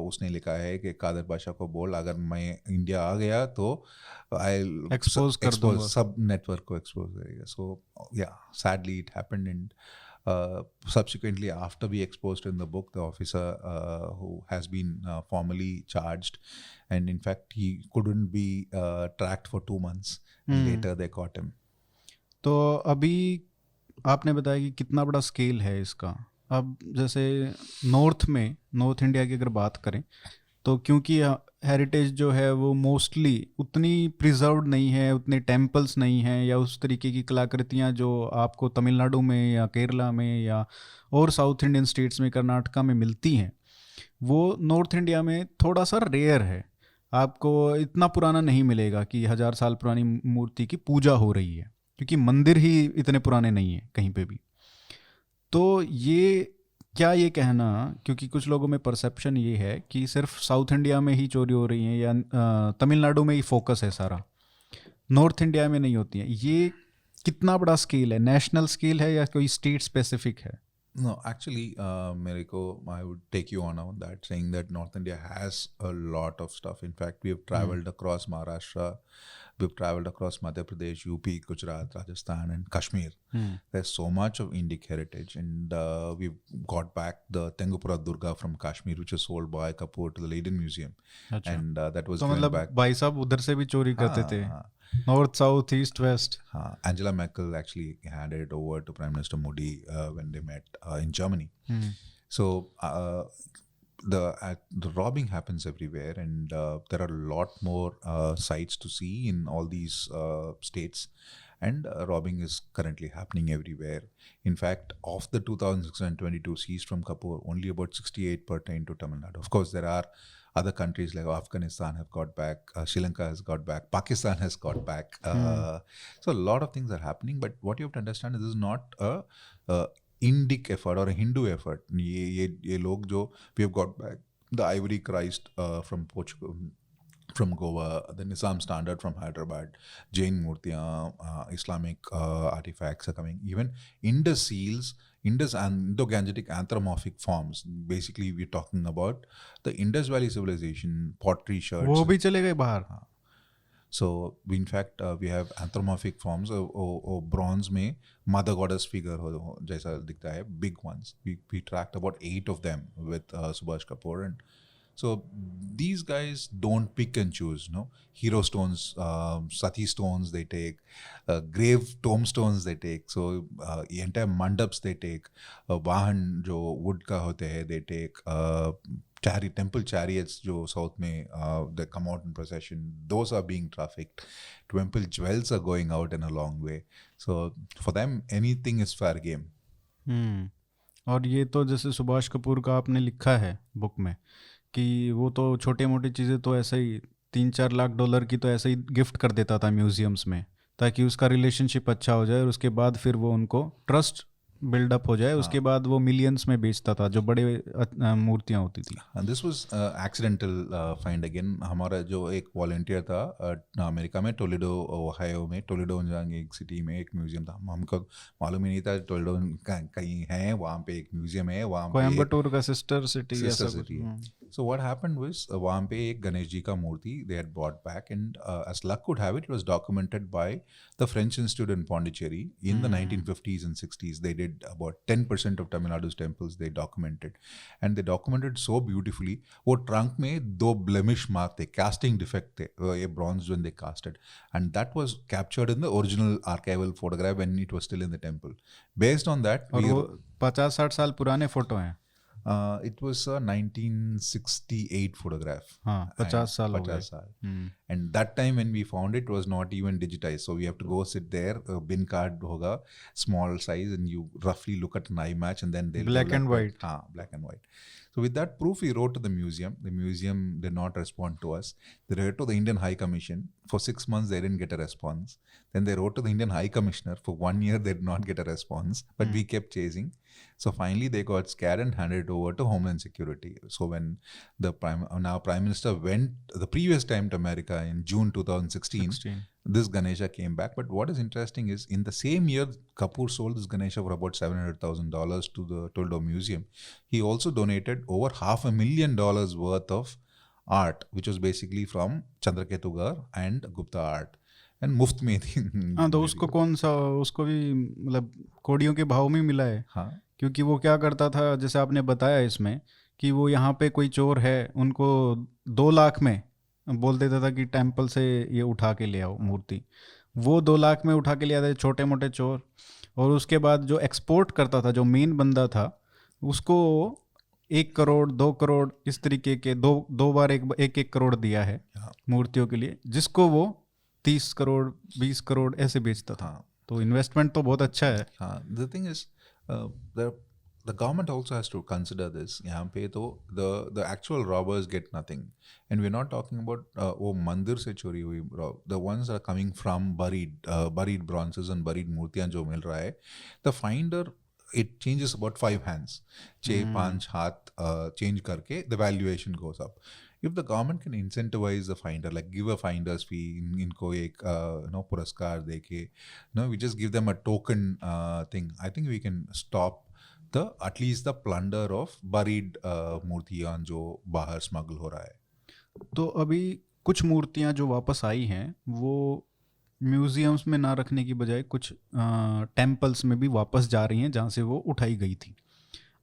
उसने लिखा है कि कादर बादशाह को बोल, अगर मैं इंडिया आ गया तो आई एक्सपोज कर दूंगा, सब नेटवर्क को एक्सपोज करेगा. सो या sadly it happened. And subsequently after we exposed in the book, the officer who has been formally charged, and in fact he couldn't be tracked for 2 months. Later they caught him. तो अभी आपने बताया कि कितना बड़ा scale है इसका. अब जैसे नॉर्थ इंडिया की अगर बात करें तो क्योंकि हेरिटेज जो है वो मोस्टली उतनी प्रिजर्व्ड नहीं है, उतने टेम्पल्स नहीं हैं, या उस तरीके की कलाकृतियाँ जो आपको तमिलनाडु में या केरला में या और साउथ इंडियन स्टेट्स में, कर्नाटका में मिलती हैं, वो नॉर्थ इंडिया में थोड़ा सा रेयर है. आपको इतना पुराना नहीं मिलेगा कि 1000 साल पुरानी मूर्ति की पूजा हो रही है, क्योंकि मंदिर ही इतने पुराने नहीं हैं कहीं पे भी. तो ये क्या ये कहना, क्योंकि कुछ लोगों में परसेप्शन ये है कि सिर्फ साउथ इंडिया में ही चोरी हो रही है या तमिलनाडु में ही फोकस है सारा, नॉर्थ इंडिया में नहीं होती है, ये कितना बड़ा स्केल है? नेशनल स्केल है या कोई स्टेट स्पेसिफिक है? No, actually, Meriko, I would take you on that, saying that North India has a lot of stuff. In fact, we have traveled across Maharashtra, we've traveled across Madhya Pradesh, UP, Gujarat, Rajasthan, and Kashmir. There's so much of Indic heritage, and we've got back the Tengupura Durga from Kashmir, which was sold by Kapoor to the Leiden Museum, अच्छा, and that was तो given मतलब back. भाई साहब उधर से भी चोरी करते थे, हाँ, north south east west? Angela Merkel actually handed it over to Prime Minister Modi when they met in Germany. So the robbing happens everywhere, and there are a lot more sites to see in all these states, and robbing is currently happening everywhere. In fact, of the 2,622 seized from Kapoor, only about 68 pertain to Tamil Nadu. Of course, there are other countries like Afghanistan have got back, Sri Lanka has got back, Pakistan has got back. So a lot of things are happening, but what you have to understand is this is not a Indic effort or a Hindu effort. ये लोग जो we have got back the Ivory Christ from Portugal, from Goa, the Nizam standard from Hyderabad, Jain Murtiyan, Islamic artifacts are coming. Even Indus seals, Indus and Indo-Gangetic anthropomorphic forms. Basically, we're talking about the Indus Valley civilization, pottery shards. वो भी चले गए बाहर? So, in fact, we have anthropomorphic forms or bronze में mother goddess figure हो जैसा दिखता है, big ones. We tracked about 8 of them with Subhash Kapoor, and so these guys don't pick and choose, no? Hero stones, Sati stones they take, grave tombstones they take, so entire mandaps they take, वाहन जो wood का होते हैं they take, temple chariots जो south में they come out in procession, those are being trafficked. Temple jewels are going out in a long way. So for them anything is fair game. और ये तो जैसे सुभाष कपूर का आपने लिखा है बुक में कि वो तो छोटे मोटी चीज़ें तो ऐसे ही $3-4 लाख की तो ऐसे ही गिफ्ट कर देता था म्यूजियम्स में, ताकि उसका रिलेशनशिप अच्छा हो जाए और उसके बाद फिर वो उनको ट्रस्ट बिल्डअप हो जाए, उसके बाद वो मिलियंस में बेचता था जो बड़े मूर्तियाँ होती थी. This was accidental find again. हमारा जो एक वॉलंटियर था अमेरिका में, टोलेडो ओहायो में, टोलेडो एक सिटी में एक म्यूजियम था. हमको मालूम ही नहीं था टोलेडो कहीं है, वहाँ पे एक म्यूजियम है, वहाँ कोयम्बटूर का सिस्टर सिटी है. So what happened was वहाँ पे एक गणेश जी का मूर्ति they had brought back, and as luck would have it, it was documented by the French Institute in Pondicherry in the 1950s and 60s. They did about 10% of Tamil Nadu's temples they documented, and they documented so beautifully. वो trunk में 2 blemish mark थे, casting defect थे, ये bronze when they casted, and that was captured in the original archival photograph when it was still in the temple. Based on that, और वो 50-60 साल पुराने photo हैं. It was a 1968 photograph. हाँ, 50 साल हो गए. And that time when we found it was not even digitized, so we have to go sit there, bin card hoga, small size, and you roughly look at an eye match, and then they'll black and white. Black and white. So with that proof, we wrote to the museum. The museum did not respond to us. They wrote to the Indian High Commission. For 6 months, they didn't get a response. Then they wrote to the Indian High Commissioner. For 1 year, they did not get a response. But we kept chasing. So finally, they got scared and handed it over to Homeland Security. So when the Prime Minister went the previous time to America in June 2016, this Ganesha came back. But what is interesting is in the same year, Kapoor sold this Ganesha for about $700,000 to the Toledo Museum. He also donated over $500,000 worth of art, which was basically from Chandraketu Gar and Gupta art. And मुफ्त में थी. हाँ, तो उसको कौन सा, उसको भी मतलब कोड़ियों के भाव में मिला है. हाँ, क्योंकि वो क्या करता था, जैसे आपने बताया इसमें कि वो यहाँ पे कोई चोर है, उनको 2 लाख में बोल देता था कि टेम्पल से ये उठा के ले आओ मूर्ति. वो 2 लाख में उठा के ले आते छोटे मोटे चोर, और उसके बाद जो एक्सपोर्ट करता था, जो मेन बंदा था, उसको 1 करोड़ 2 करोड़ इस तरीके के दो बार 1 करोड़ दिया है मूर्तियों के लिए, जिसको वो 30 करोड़ 20 करोड़ ऐसे बेचता था. तो इन्वेस्टमेंट तो बहुत अच्छा है. हाँ, the thing is the government also has to consider this. यहाँ पे तो the actual robbers get nothing, and we're not talking about वो मंदिर से चोरी हुई, the ones that are coming from buried bronzes and buried मूर्तियाँ जो मिल रहा है, the finder it changes about 5 hands. 6-5 हाथ change करके the valuation goes up. If the government can incentivize the finder, like give a finder's fee, इनको एक पुरस्कार देके, we just give them a token thing. I think we can stop at least the plunder of buried मूर्तियाँ जो बाहर smuggle हो रहा है. तो अभी कुछ मूर्तियां जो वापस आई हैं वो म्यूजियम्स में ना रखने की बजाय कुछ टेम्पल्स में भी वापस जा रही हैं जहाँ से वो उठाई गई थी.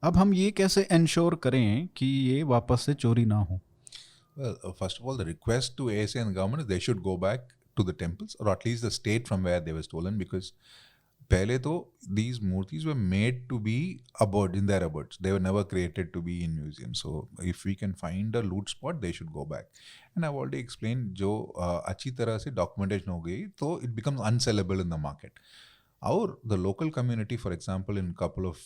अब हम ये कैसे इंश्योर करें कि ये वापस से चोरी ना हो? Well, first of all, the request to ASA and government is they should go back to the temples or at least the state from where they were stolen, because पहले तो these मूर्तिज were made to be abode in their abodes. They were never created to be in museums. So if we can find a loot spot, they should go back. And I've already explained, जो अच्छी तरह से documentation हो गई तो it becomes unsellable in the market. The local community, for example, in couple of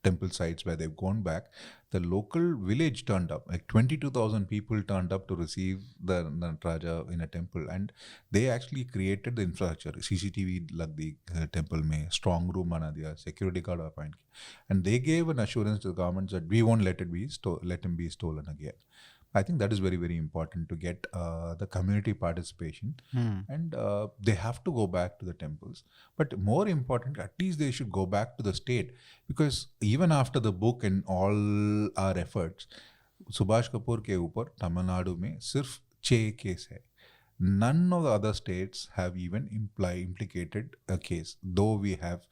temple sites where they've gone back, the local village turned up, like 22,000 people turned up to receive the Nataraja in a temple, and they actually created the infrastructure. CCTV lag di temple mein, strong room bana diya, security guard appoint kiya, and they gave an assurance to the government that we won't let him be stolen again. I think that is very, very important to get the community participation, and they have to go back to the temples. But more important, at least they should go back to the state, because even after the book and all our efforts, Subhash Kapoor के ऊपर तमिलनाडु में सिर्फ 6 case है. None of the other states have even implicated a case, though we have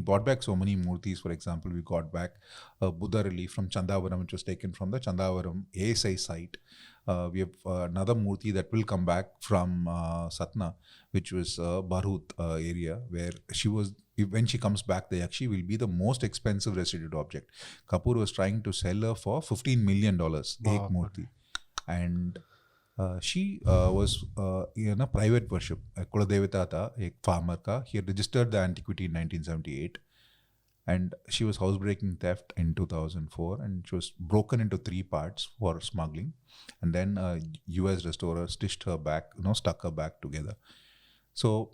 brought back so many murtis. For example, we got back a Buddha relief from Chandavaram, which was taken from the Chandavaram ASI site. We have another murti that will come back from Satna, which was Bharhut area, where when she comes back, the Yakshi will be the most expensive restitute object. Kapoor was trying to sell her for $15 million, ek murti. And she was in a private worship. Kuladevata tha, ek farmer ka. He had registered the antiquity in 1978. And she was housebreaking theft in 2004. And she was broken into 3 parts for smuggling. And then US restorer stitched her back, stuck her back together. So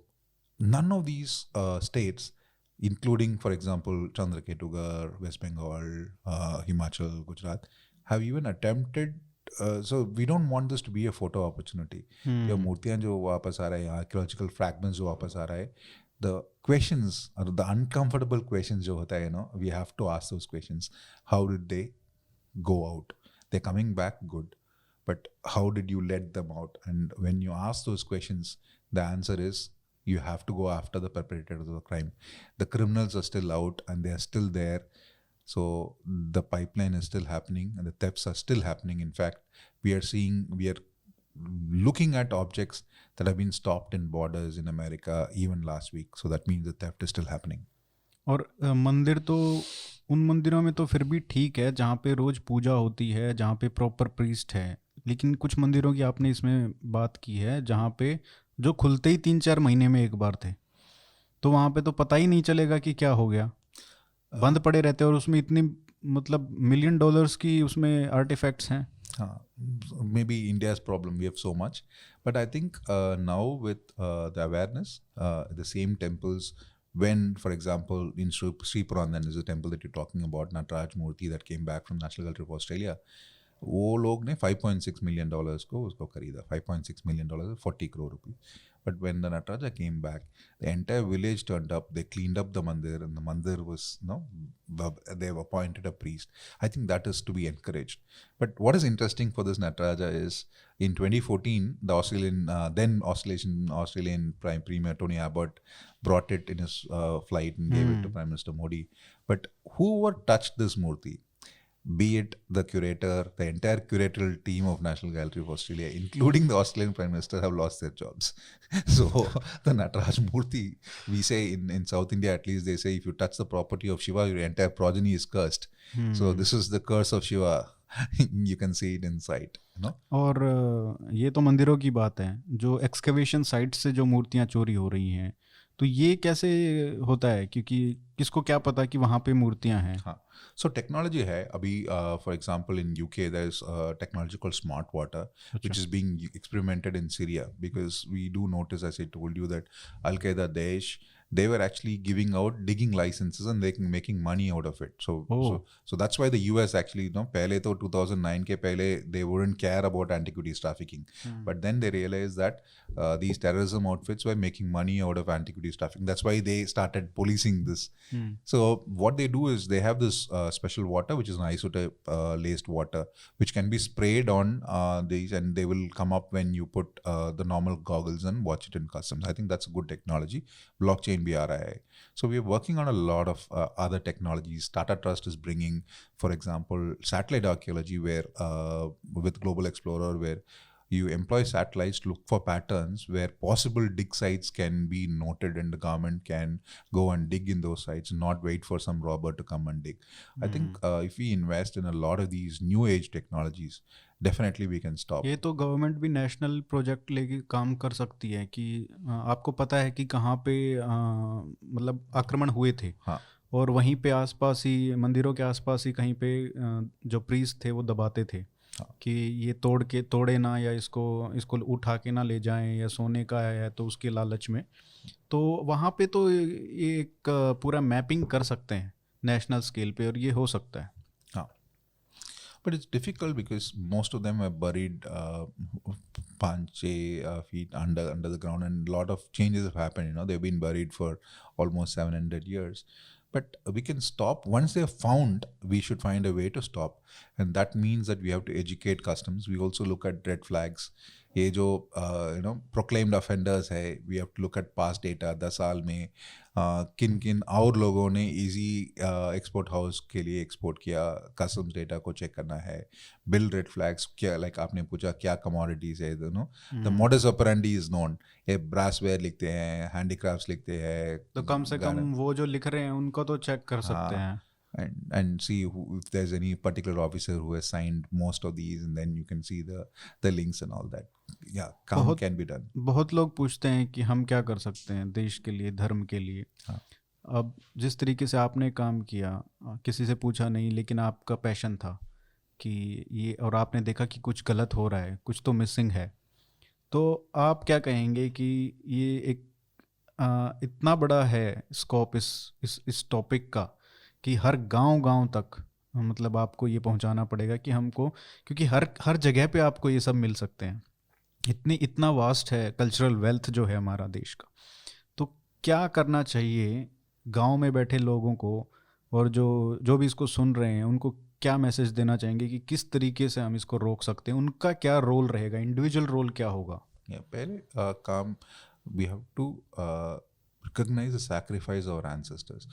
none of these states, including, for example, Chandraketugarh, West Bengal, Himachal, Gujarat, have even attempted. So we don't want this to be a photo opportunity. जो मूर्तियाँ जो वापस आ रहा है, archaeological fragments जो वापस आ रहा है, the questions or the uncomfortable questions जो होता है, we have to ask those questions. How did they go out? They're coming back good, but how did you let them out? And when you ask those questions, the answer is you have to go after the perpetrators of the crime. The criminals are still out and they are still there. So the pipeline is still happening and the thefts are still happening. In fact, we are looking at objects that have been stopped in borders in America even last week. So that means the theft is still happening. और मंदिर तो उन मंदिरों में तो फिर भी ठीक है जहाँ पे रोज पूजा होती है, जहाँ पे प्रॉपर प्रीस्ट है. लेकिन कुछ मंदिरों की आपने इसमें बात की है जहाँ पे जो खुलते ही 3-4 महीने में एक बार थे, तो वहाँ पे तो पता ही नहीं चलेगा कि क्या हो गया, बंद पड़े रहते हैं और उसमें इतनी मतलब $1 million की उसमें आर्टिफैक्ट्स हैं. Maybe India's problem, we have so much, but I think now with the awareness, the same temples, when, for example, in Sri Purandan is the temple that you're talking about, Nataraj Murti that came back from National Gallery of Australia, वो लोग ने $5.6 million को उसको खरीदा. $5.6 million, 40 crore rupees. But when the Nataraja came back, the entire village turned up. They cleaned up the mandir, and the mandir was, they have appointed a priest. I think that is to be encouraged. But what is interesting for this Nataraja is, in 2014, the Australian Prime Premier Tony Abbott brought it in his flight and gave it to Prime Minister Modi. But whoever touched this murti, be it the curator, the entire curatorial team of National Gallery of Australia, including the Australian Prime Minister, have lost their jobs. So the Nataraj Murti, we say in South India at least, they say if you touch the property of Shiva, your entire progeny is cursed. So this is the curse of Shiva. You can see it in sight. और ये तो मंदिरों की बात है. जो excavation site से जो मूर्तियाँ चोरी हो रही हैं, तो ये कैसे होता है, क्योंकि किसको क्या पता कि वहाँ पे मूर्तियाँ हैं. हाँ, so technology है अभी. For example, in UK there is a technology called smart water, which is being experimented in Syria, because we do notice, as I told you, that Al-Qaeda, Daesh, they were actually giving out digging licenses and they making money out of it. So that's why the US actually, pehle to 2009 ke pehle they wouldn't care about antiquities trafficking, but then they realized that these terrorism outfits were making money out of antiquities trafficking. That's why they started policing this. So what they do is they have this special water which is an isotope laced water which can be sprayed on these, and they will come up when you put the normal goggles and watch it in customs. I think that's a good technology. Blockchain bhi aa raha hai. So we are working on a lot of other technologies. Tata Trust is bringing, for example, satellite archaeology, where with Global Explorer, where you employ satellites to look for patterns where possible dig sites can be noted, and the government can go and dig in those sites, not wait for some robber to come and dig. I think if we invest in a lot of these new age technologies, definitely we can stop. ये तो government भी national project लेके काम कर सकती है कि आपको पता है कि कहाँ पे मतलब आक्रमण हुए थे, हाँ. और वहीं पे आसपास ही मंदिरों के आसपास ही कहीं पे जो प्रीस्ट थे वो दबाते थे कि ये तोड़े ना, या इसको उठा के ना ले जाएं, या सोने का है तो उसके लालच में। तो वहाँ पे तो ये एक पूरा मैपिंग कर सकते हैं नेशनल स्केल पे, और ये हो सकता है। हाँ, but it's difficult because most of them are buried 5-6 feet under the ground, and a lot of changes have happened. They've been buried for almost 700 years. But we can stop. Once they're found, we should find a way to stop. And that means that we have to educate customs. We also look at red flags. ये जो proclaimed offenders है, we have to look at past data. 10 साल में किन और लोगों ने easy export house के लिए एक्सपोर्ट किया, customs data को चेक करना है. Bill red flags, क्या like आपने पूछा क्या commodities है, the modus operandi is known. ये brassware लिखते हैं, handicrafts लिखते हैं, तो कम से कम वो जो लिख रहे हैं उनको तो चेक कर सकते हैं, and see if there's any particular officer who has signed most of these, and then you can see the links and all that. Yeah, can be done. बहुत लोग पूछते हैं कि हम क्या कर सकते हैं देश के लिए, धर्म के लिए। अब जिस तरीके से आपने काम किया, किसी से पूछा नहीं, लेकिन आपका पैशन था कि ये, और आपने देखा कि कुछ गलत हो रहा है, कुछ तो मिसिंग है, तो आप क्या कहेंगे कि ये एक इतना बड़ा है स्कोप इस टॉपिक का कि हर गांव तक मतलब आपको ये पहुंचाना पड़ेगा कि हमको, क्योंकि हर जगह पे आपको ये सब मिल सकते हैं, इतना वास्ट है कल्चरल वेल्थ जो है हमारा देश का। तो क्या करना चाहिए गांव में बैठे लोगों को, और जो भी इसको सुन रहे हैं उनको क्या मैसेज देना चाहेंगे कि किस तरीके से हम इसको रोक सकते हैं? उनका क्या रोल रहेगा, इंडिविजुअल रोल क्या होगा? पहले काम, we have to recognize the sacrifice of our ancestors,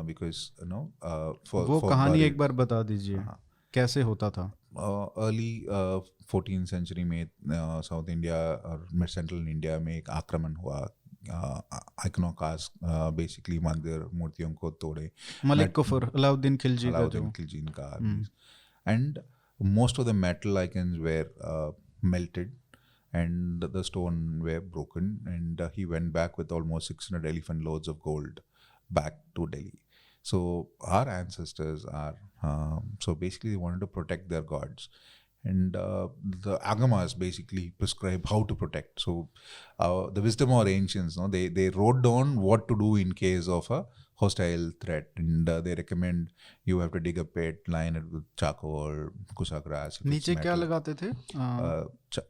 because वो कहानी एक बार बता दीजिए, कैसे होता था? अर्ली 14th century में साउथ इंडिया और मिड सेंट्रल इंडिया में एक आक्रमण हुआ, आइकनोकास बेसिकली मंदिर मूर्तियों को तोड़े, मलिक कुफर अलाउद्दीन खिलजी का, and most of the metal icons were melted and the stone were broken, and he went back with almost 600 elephant loads of gold back to Delhi. So our ancestors are so basically they wanted to protect their gods, and the agamas basically prescribe how to protect. So the wisdom of our ancients, they wrote down what to do in case of a hostile threat, and they recommend you have to dig a pit, line it with charcoal, kusa grass. नीचे क्या लगाते थे?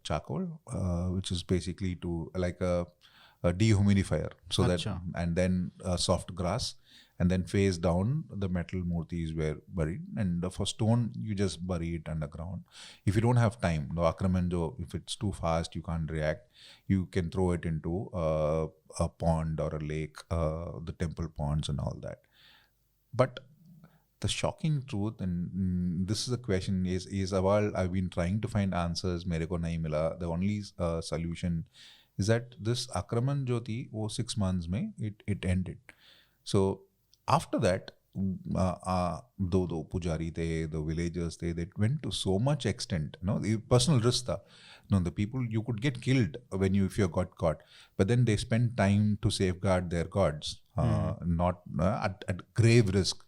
Charcoal, which is basically to like a dehumidifier, so that, and then soft grass, and then face down the metal murtis were buried, and for stone you just bury it underground. If you don't have time, the akraman jo, if it's too fast you can't react, you can throw it into a pond or a lake, the temple ponds and all that. But the shocking truth, and this is a question, is while I've been trying to find answers, mere ko nahi mila. The only solution is that this akraman jo thi, wo 6 months mein it ended. So after that, दो pujari the villagers they went to so much extent, the personal risk tha. The people, you could get killed if you got caught, but then they spent time to safeguard their gods, not at grave risk.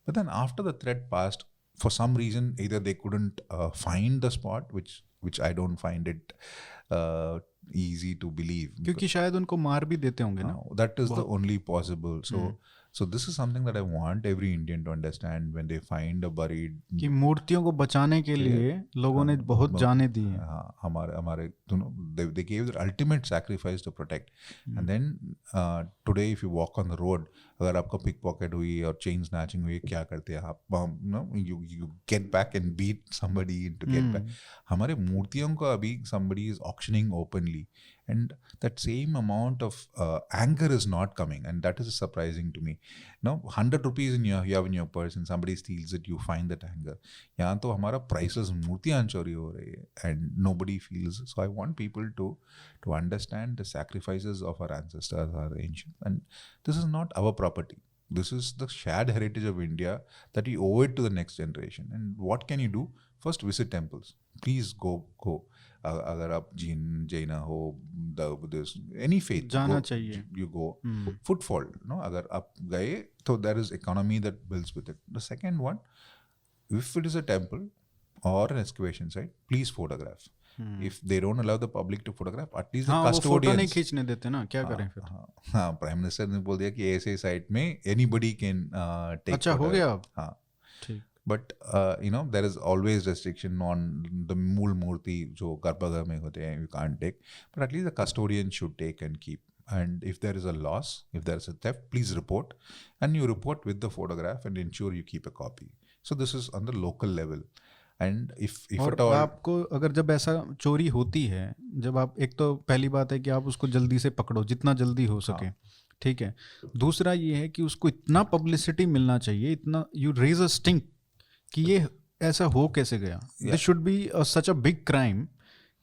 But then after the threat passed, for some reason either they couldn't find the spot, which I don't find it easy to believe. क्योंकि शायद उनको मार भी देते होंगे ना. That is the only possible. So this is something that I want every Indian to understand when they find a buried. कि मूर्तियों को बचाने के लिए लोगों ने बहुत जाने दी हैं. हाँ, हमारे they gave their ultimate sacrifice to protect. And then today if you walk on the road, अगर आपका पिक पॉकेट हुई और चेन स्नैचिंग हुई, क्या करते हैं आप? You get back and beat somebody to get back. हमारे मूर्तियों को अभी somebody is auctioning openly, and that same amount of anger is not coming, and that is surprising to me. 100 rupees you have in your purse and somebody steals it, you find that anger. यहाँ तो हमारा priceless मूर्तियाँ चोरी हो रही है and nobody feels. So I want people to understand the sacrifices of our ancestors, our ancient, and this is not our property. This is the shared heritage of India that we owe it to the next generation. And what can you do? First, visit temples. Please go. अगर आप जैन हो, Buddhist, any faith, जाना चाहिए. You go. Footfall. No, अगर आप गए तो there is economy that builds with it. The second one, if it is a temple or an excavation site, please photograph. If they don't allow the public to photograph, at least the custodians. वो photo नहीं खींचने देते ना, क्या करें फिर? हाँ, prime minister ने बोल दिया कि ऐसे साइट में anybody can take. अच्छा हो गया अब. हाँ, ठीक. But there is always restriction on the मूल मूर्ति जो गर्भगृह में होते हैं, you can't take. But at least the custodian should take and keep. And if there is a loss, if there is a theft, please report. And you report with the photograph and ensure you keep a copy. So this is on the local level. And if और at all, आपको अगर जब ऐसा चोरी होती है, जब आप, एक तो पहली बात है कि आप उसको जल्दी से पकड़ो जितना जल्दी हो सके. ठीक है. दूसरा ये है कि उसको इतना पब्लिसिटी मिलना चाहिए, इतना यू रेज अ स्टिंग कि ये ऐसा हो कैसे गया. This should be such a big crime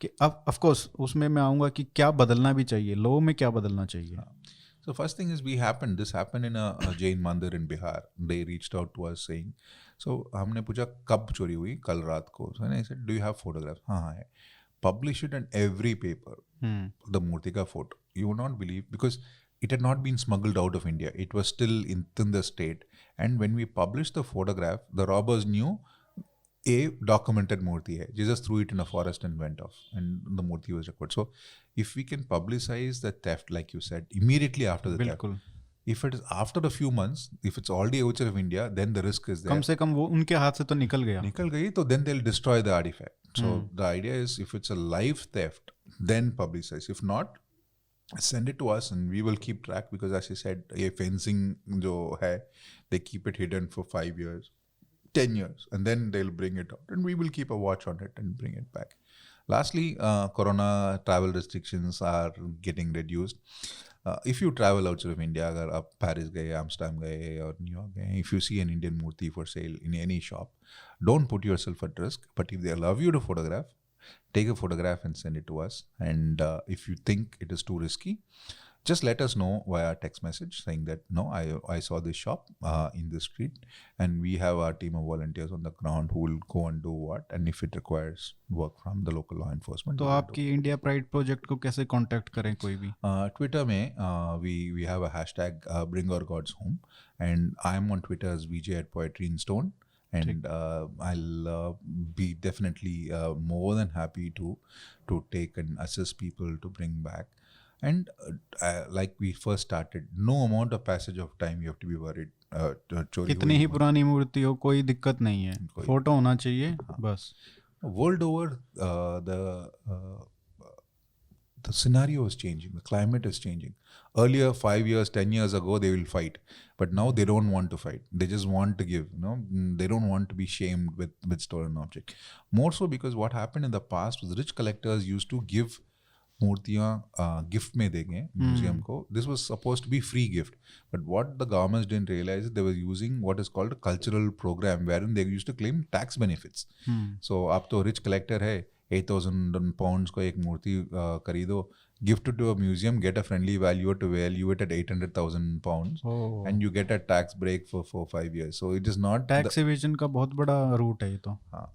कि अब ऑफ कोर्स उसमें मैं आऊँगा कि क्या बदलना भी चाहिए, लॉ में क्या बदलना चाहिए. So first thing is this happened in a Jain mandir in Bihar. They reached out to us saying, so हमने पूछा कब चोरी हुई? कल रात को. So I said, do you have photographs? हाँ है. Publish it in every paper. The मूर्ति का photo. You will not believe, because it had not been smuggled out of India. It was still in the state. And when we published the photograph, the robbers knew a documented murti hai. They just threw it in a forest and went off, and the murti was recorded. So if we can publicize the theft, like you said, immediately after the theft, if it is after a few months, if it's already outside of India, then the risk is there. कम से कम वो उनके हाथ से तो निकल गई, तो then they'll destroy the artifact. So the idea is, if it's a live theft, then publicize. If not, send it to us and we will keep track, because as you said, a fencing jo hai, they keep it hidden for 5 years, 10 years, and then they'll bring it out, and we will keep a watch on it and bring it back. Lastly, corona travel restrictions are getting reduced. If you travel outside of India, agar aap Paris gaye, Amsterdam gaye or New York gaye, if you see an Indian murti for sale in any shop, don't put yourself at risk. But if they allow you to photograph, take a photograph and send it to us. And if you think it is too risky, just let us know via text message saying that, no, I saw this shop in this street, and we have our team of volunteers on the ground who will go and do what, and if it requires work from the local law enforcement. तो आपकी India pride project को कैसे contact करें कोई भी? Twitter में we have a hashtag bring our gods home, and I am on Twitter as vj@poetryinstone. And I'll be definitely more than happy to take and assist people to bring back. And like we first started, no amount of passage of time you have to be worried. कितनी ही पुरानी मूर्ति हो, कोई दिक्कत नहीं है, photo होना चाहिए बस. World over, the scenario is changing, the climate is changing. Earlier, 5 years, 10 years ago, they will fight, but now they don't want to fight. They just want to give. They don't want to be shamed with stolen object. More so because what happened in the past was rich collectors used to give मूर्तियाँ gift में देंगे museum को. This was supposed to be free gift, but what the government didn't realise, they were using what is called cultural program wherein they used to claim tax benefits. So आप तो rich collector है, 8,000 pounds को एक मूर्ति खरीदो, gift it to a museum, get a friendly valuer to value it at 800,000 pounds, and you get a tax break for 4-5 years. So it is not tax evasion का बहुत बड़ा root है ये तो. हाँ,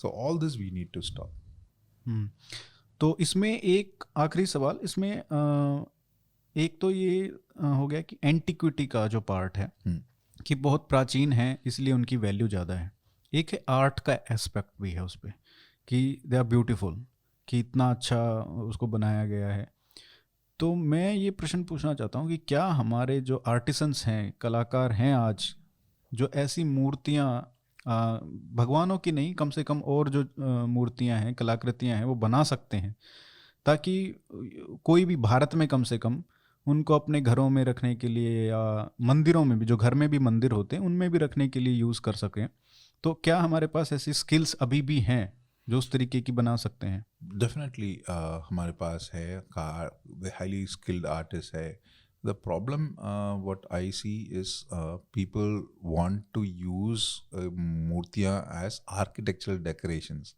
so all this we need to stop. तो इसमें एक आखिरी सवाल, इसमें एक तो ये हो गया कि एंटिक्विटी का जो पार्ट है कि बहुत प्राचीन है इसलिए उनकी वैल्यू ज़्यादा है. एक है आर्ट का एस्पेक्ट भी है उस पर कि दे आर ब्यूटीफुल, कि इतना अच्छा उसको बनाया गया है। तो मैं ये प्रश्न पूछना चाहता हूँ कि क्या हमारे जो आर्टिसंस हैं, कलाकार हैं आज, जो ऐसी मूर्तियाँ भगवानों की नहीं, कम से कम और जो मूर्तियाँ हैं, कलाकृतियाँ हैं, वो बना सकते हैं, ताकि कोई भी भारत में कम से कम उनको अपने घरों में रखने के लिए या मंदिरों में भी, जो घर में भी मंदिर होते हैं उनमें भी रखने के लिए यूज़ कर सकें। तो क्या हमारे पास ऐसी स्किल्स अभी भी हैं जो उस तरीके की बना सकते हैं? डेफिनेटली हमारे पास है, हाईली स्किल्ड आर्टिस्ट है. The problem what I see is people want to use मूर्तियाँ एज आर्किटेक्चरल डेकोरेशंस.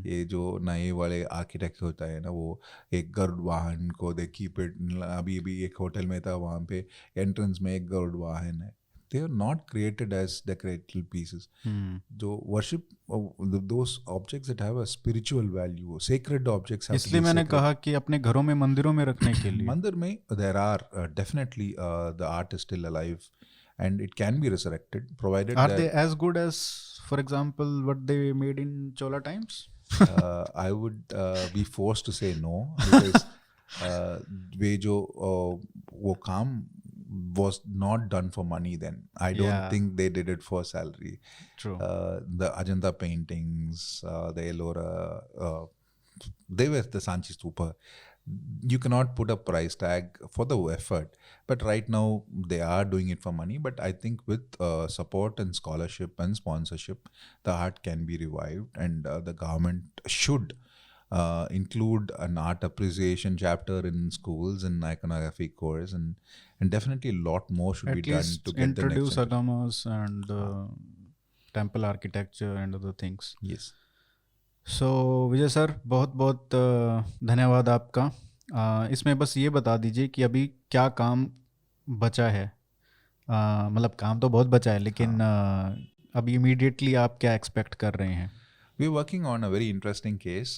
ये जो नए वाले आर्किटेक्ट होता है ना, वो एक गरुड़ वाहन को दे कीप इट. अभी अभी एक होटल में था, वहाँ पे एंट्रेंस में एक गरुड़ वाहन है. They are not created as decorative pieces. जो worship those objects that have a spiritual value, sacred objects have to इसलिए be मैंने sacred. कहा कि अपने घरों में, मंदिरों में रखने के लिए। मंदिर में there are definitely the art is still alive and it can be resurrected provided Are that they as good as, for example, what they made in Chola times? I would be forced to say no because वे जो वो काम was not done for money then. I don't Yeah. think they did it for salary. True. The Ajanta paintings, the Ellora, they were the Sanchi Stupa. You cannot put a price tag for the effort, but right now they are doing it for money. But I think with support and scholarship and sponsorship, the art can be revived, and the government should include an art appreciation chapter in schools and iconography course, and definitely a lot more should be At done least to get the next introduce generation. agamas and temple architecture and other things. Yes. So Vijay sir, बहुत बहुत धन्यवाद आपका। इसमें बस ये बता दीजिए कि अभी क्या काम बचा है। मतलब काम तो बहुत बचा है, लेकिन अभी इमीडिएटली आप क्या एक्सपेक्ट कर रहे हैं? We're working on a very interesting case.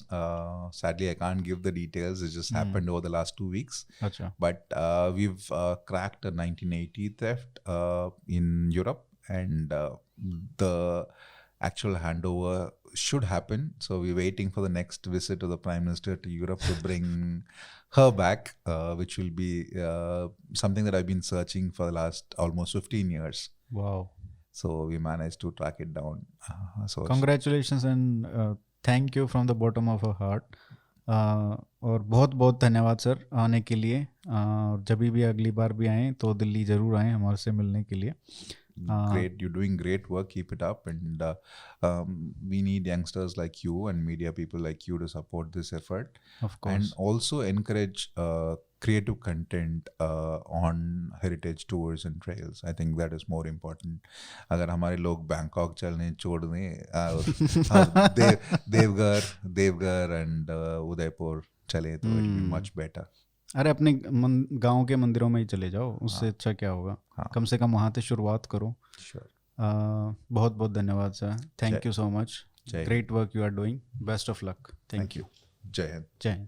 Sadly, I can't give the details. It just happened over the last 2 weeks. अच्छा। But we've cracked a 1980 theft in Europe, and the actual handover should happen. So we're waiting for the next visit of the Prime Minister to Europe to bring her back, which will be something that I've been searching for the last almost 15 years. Wow. So we managed to track it down. So Congratulations and thank you from the bottom of our heart. और बहुत बहुत धन्यवाद sir आने के लिए। जब भी अगली बार भी आएँ तो दिल्ली ज़रूर आएँ हमारे से मिलने के लिए। great, you're doing great work. Keep it up, and we need youngsters like you and media people like you to support this effort. Of course. And also encourage creative content on heritage tours and trails. I think that is more important. अगर हमारे लोग Bangkok चलने छोड़ दें, Deoghar and Udaipur चले तो it will be much better. अरे अपने गांव के मंदिरों में ही चले जाओ, उससे अच्छा क्या होगा। कम से कम वहाँ से शुरुआत करो। Sure. बहुत बहुत धन्यवाद sir. Thank you so much. जय हिंद। Great work you are doing. Best of luck. Thank you. जय हिंद। जय हिंद।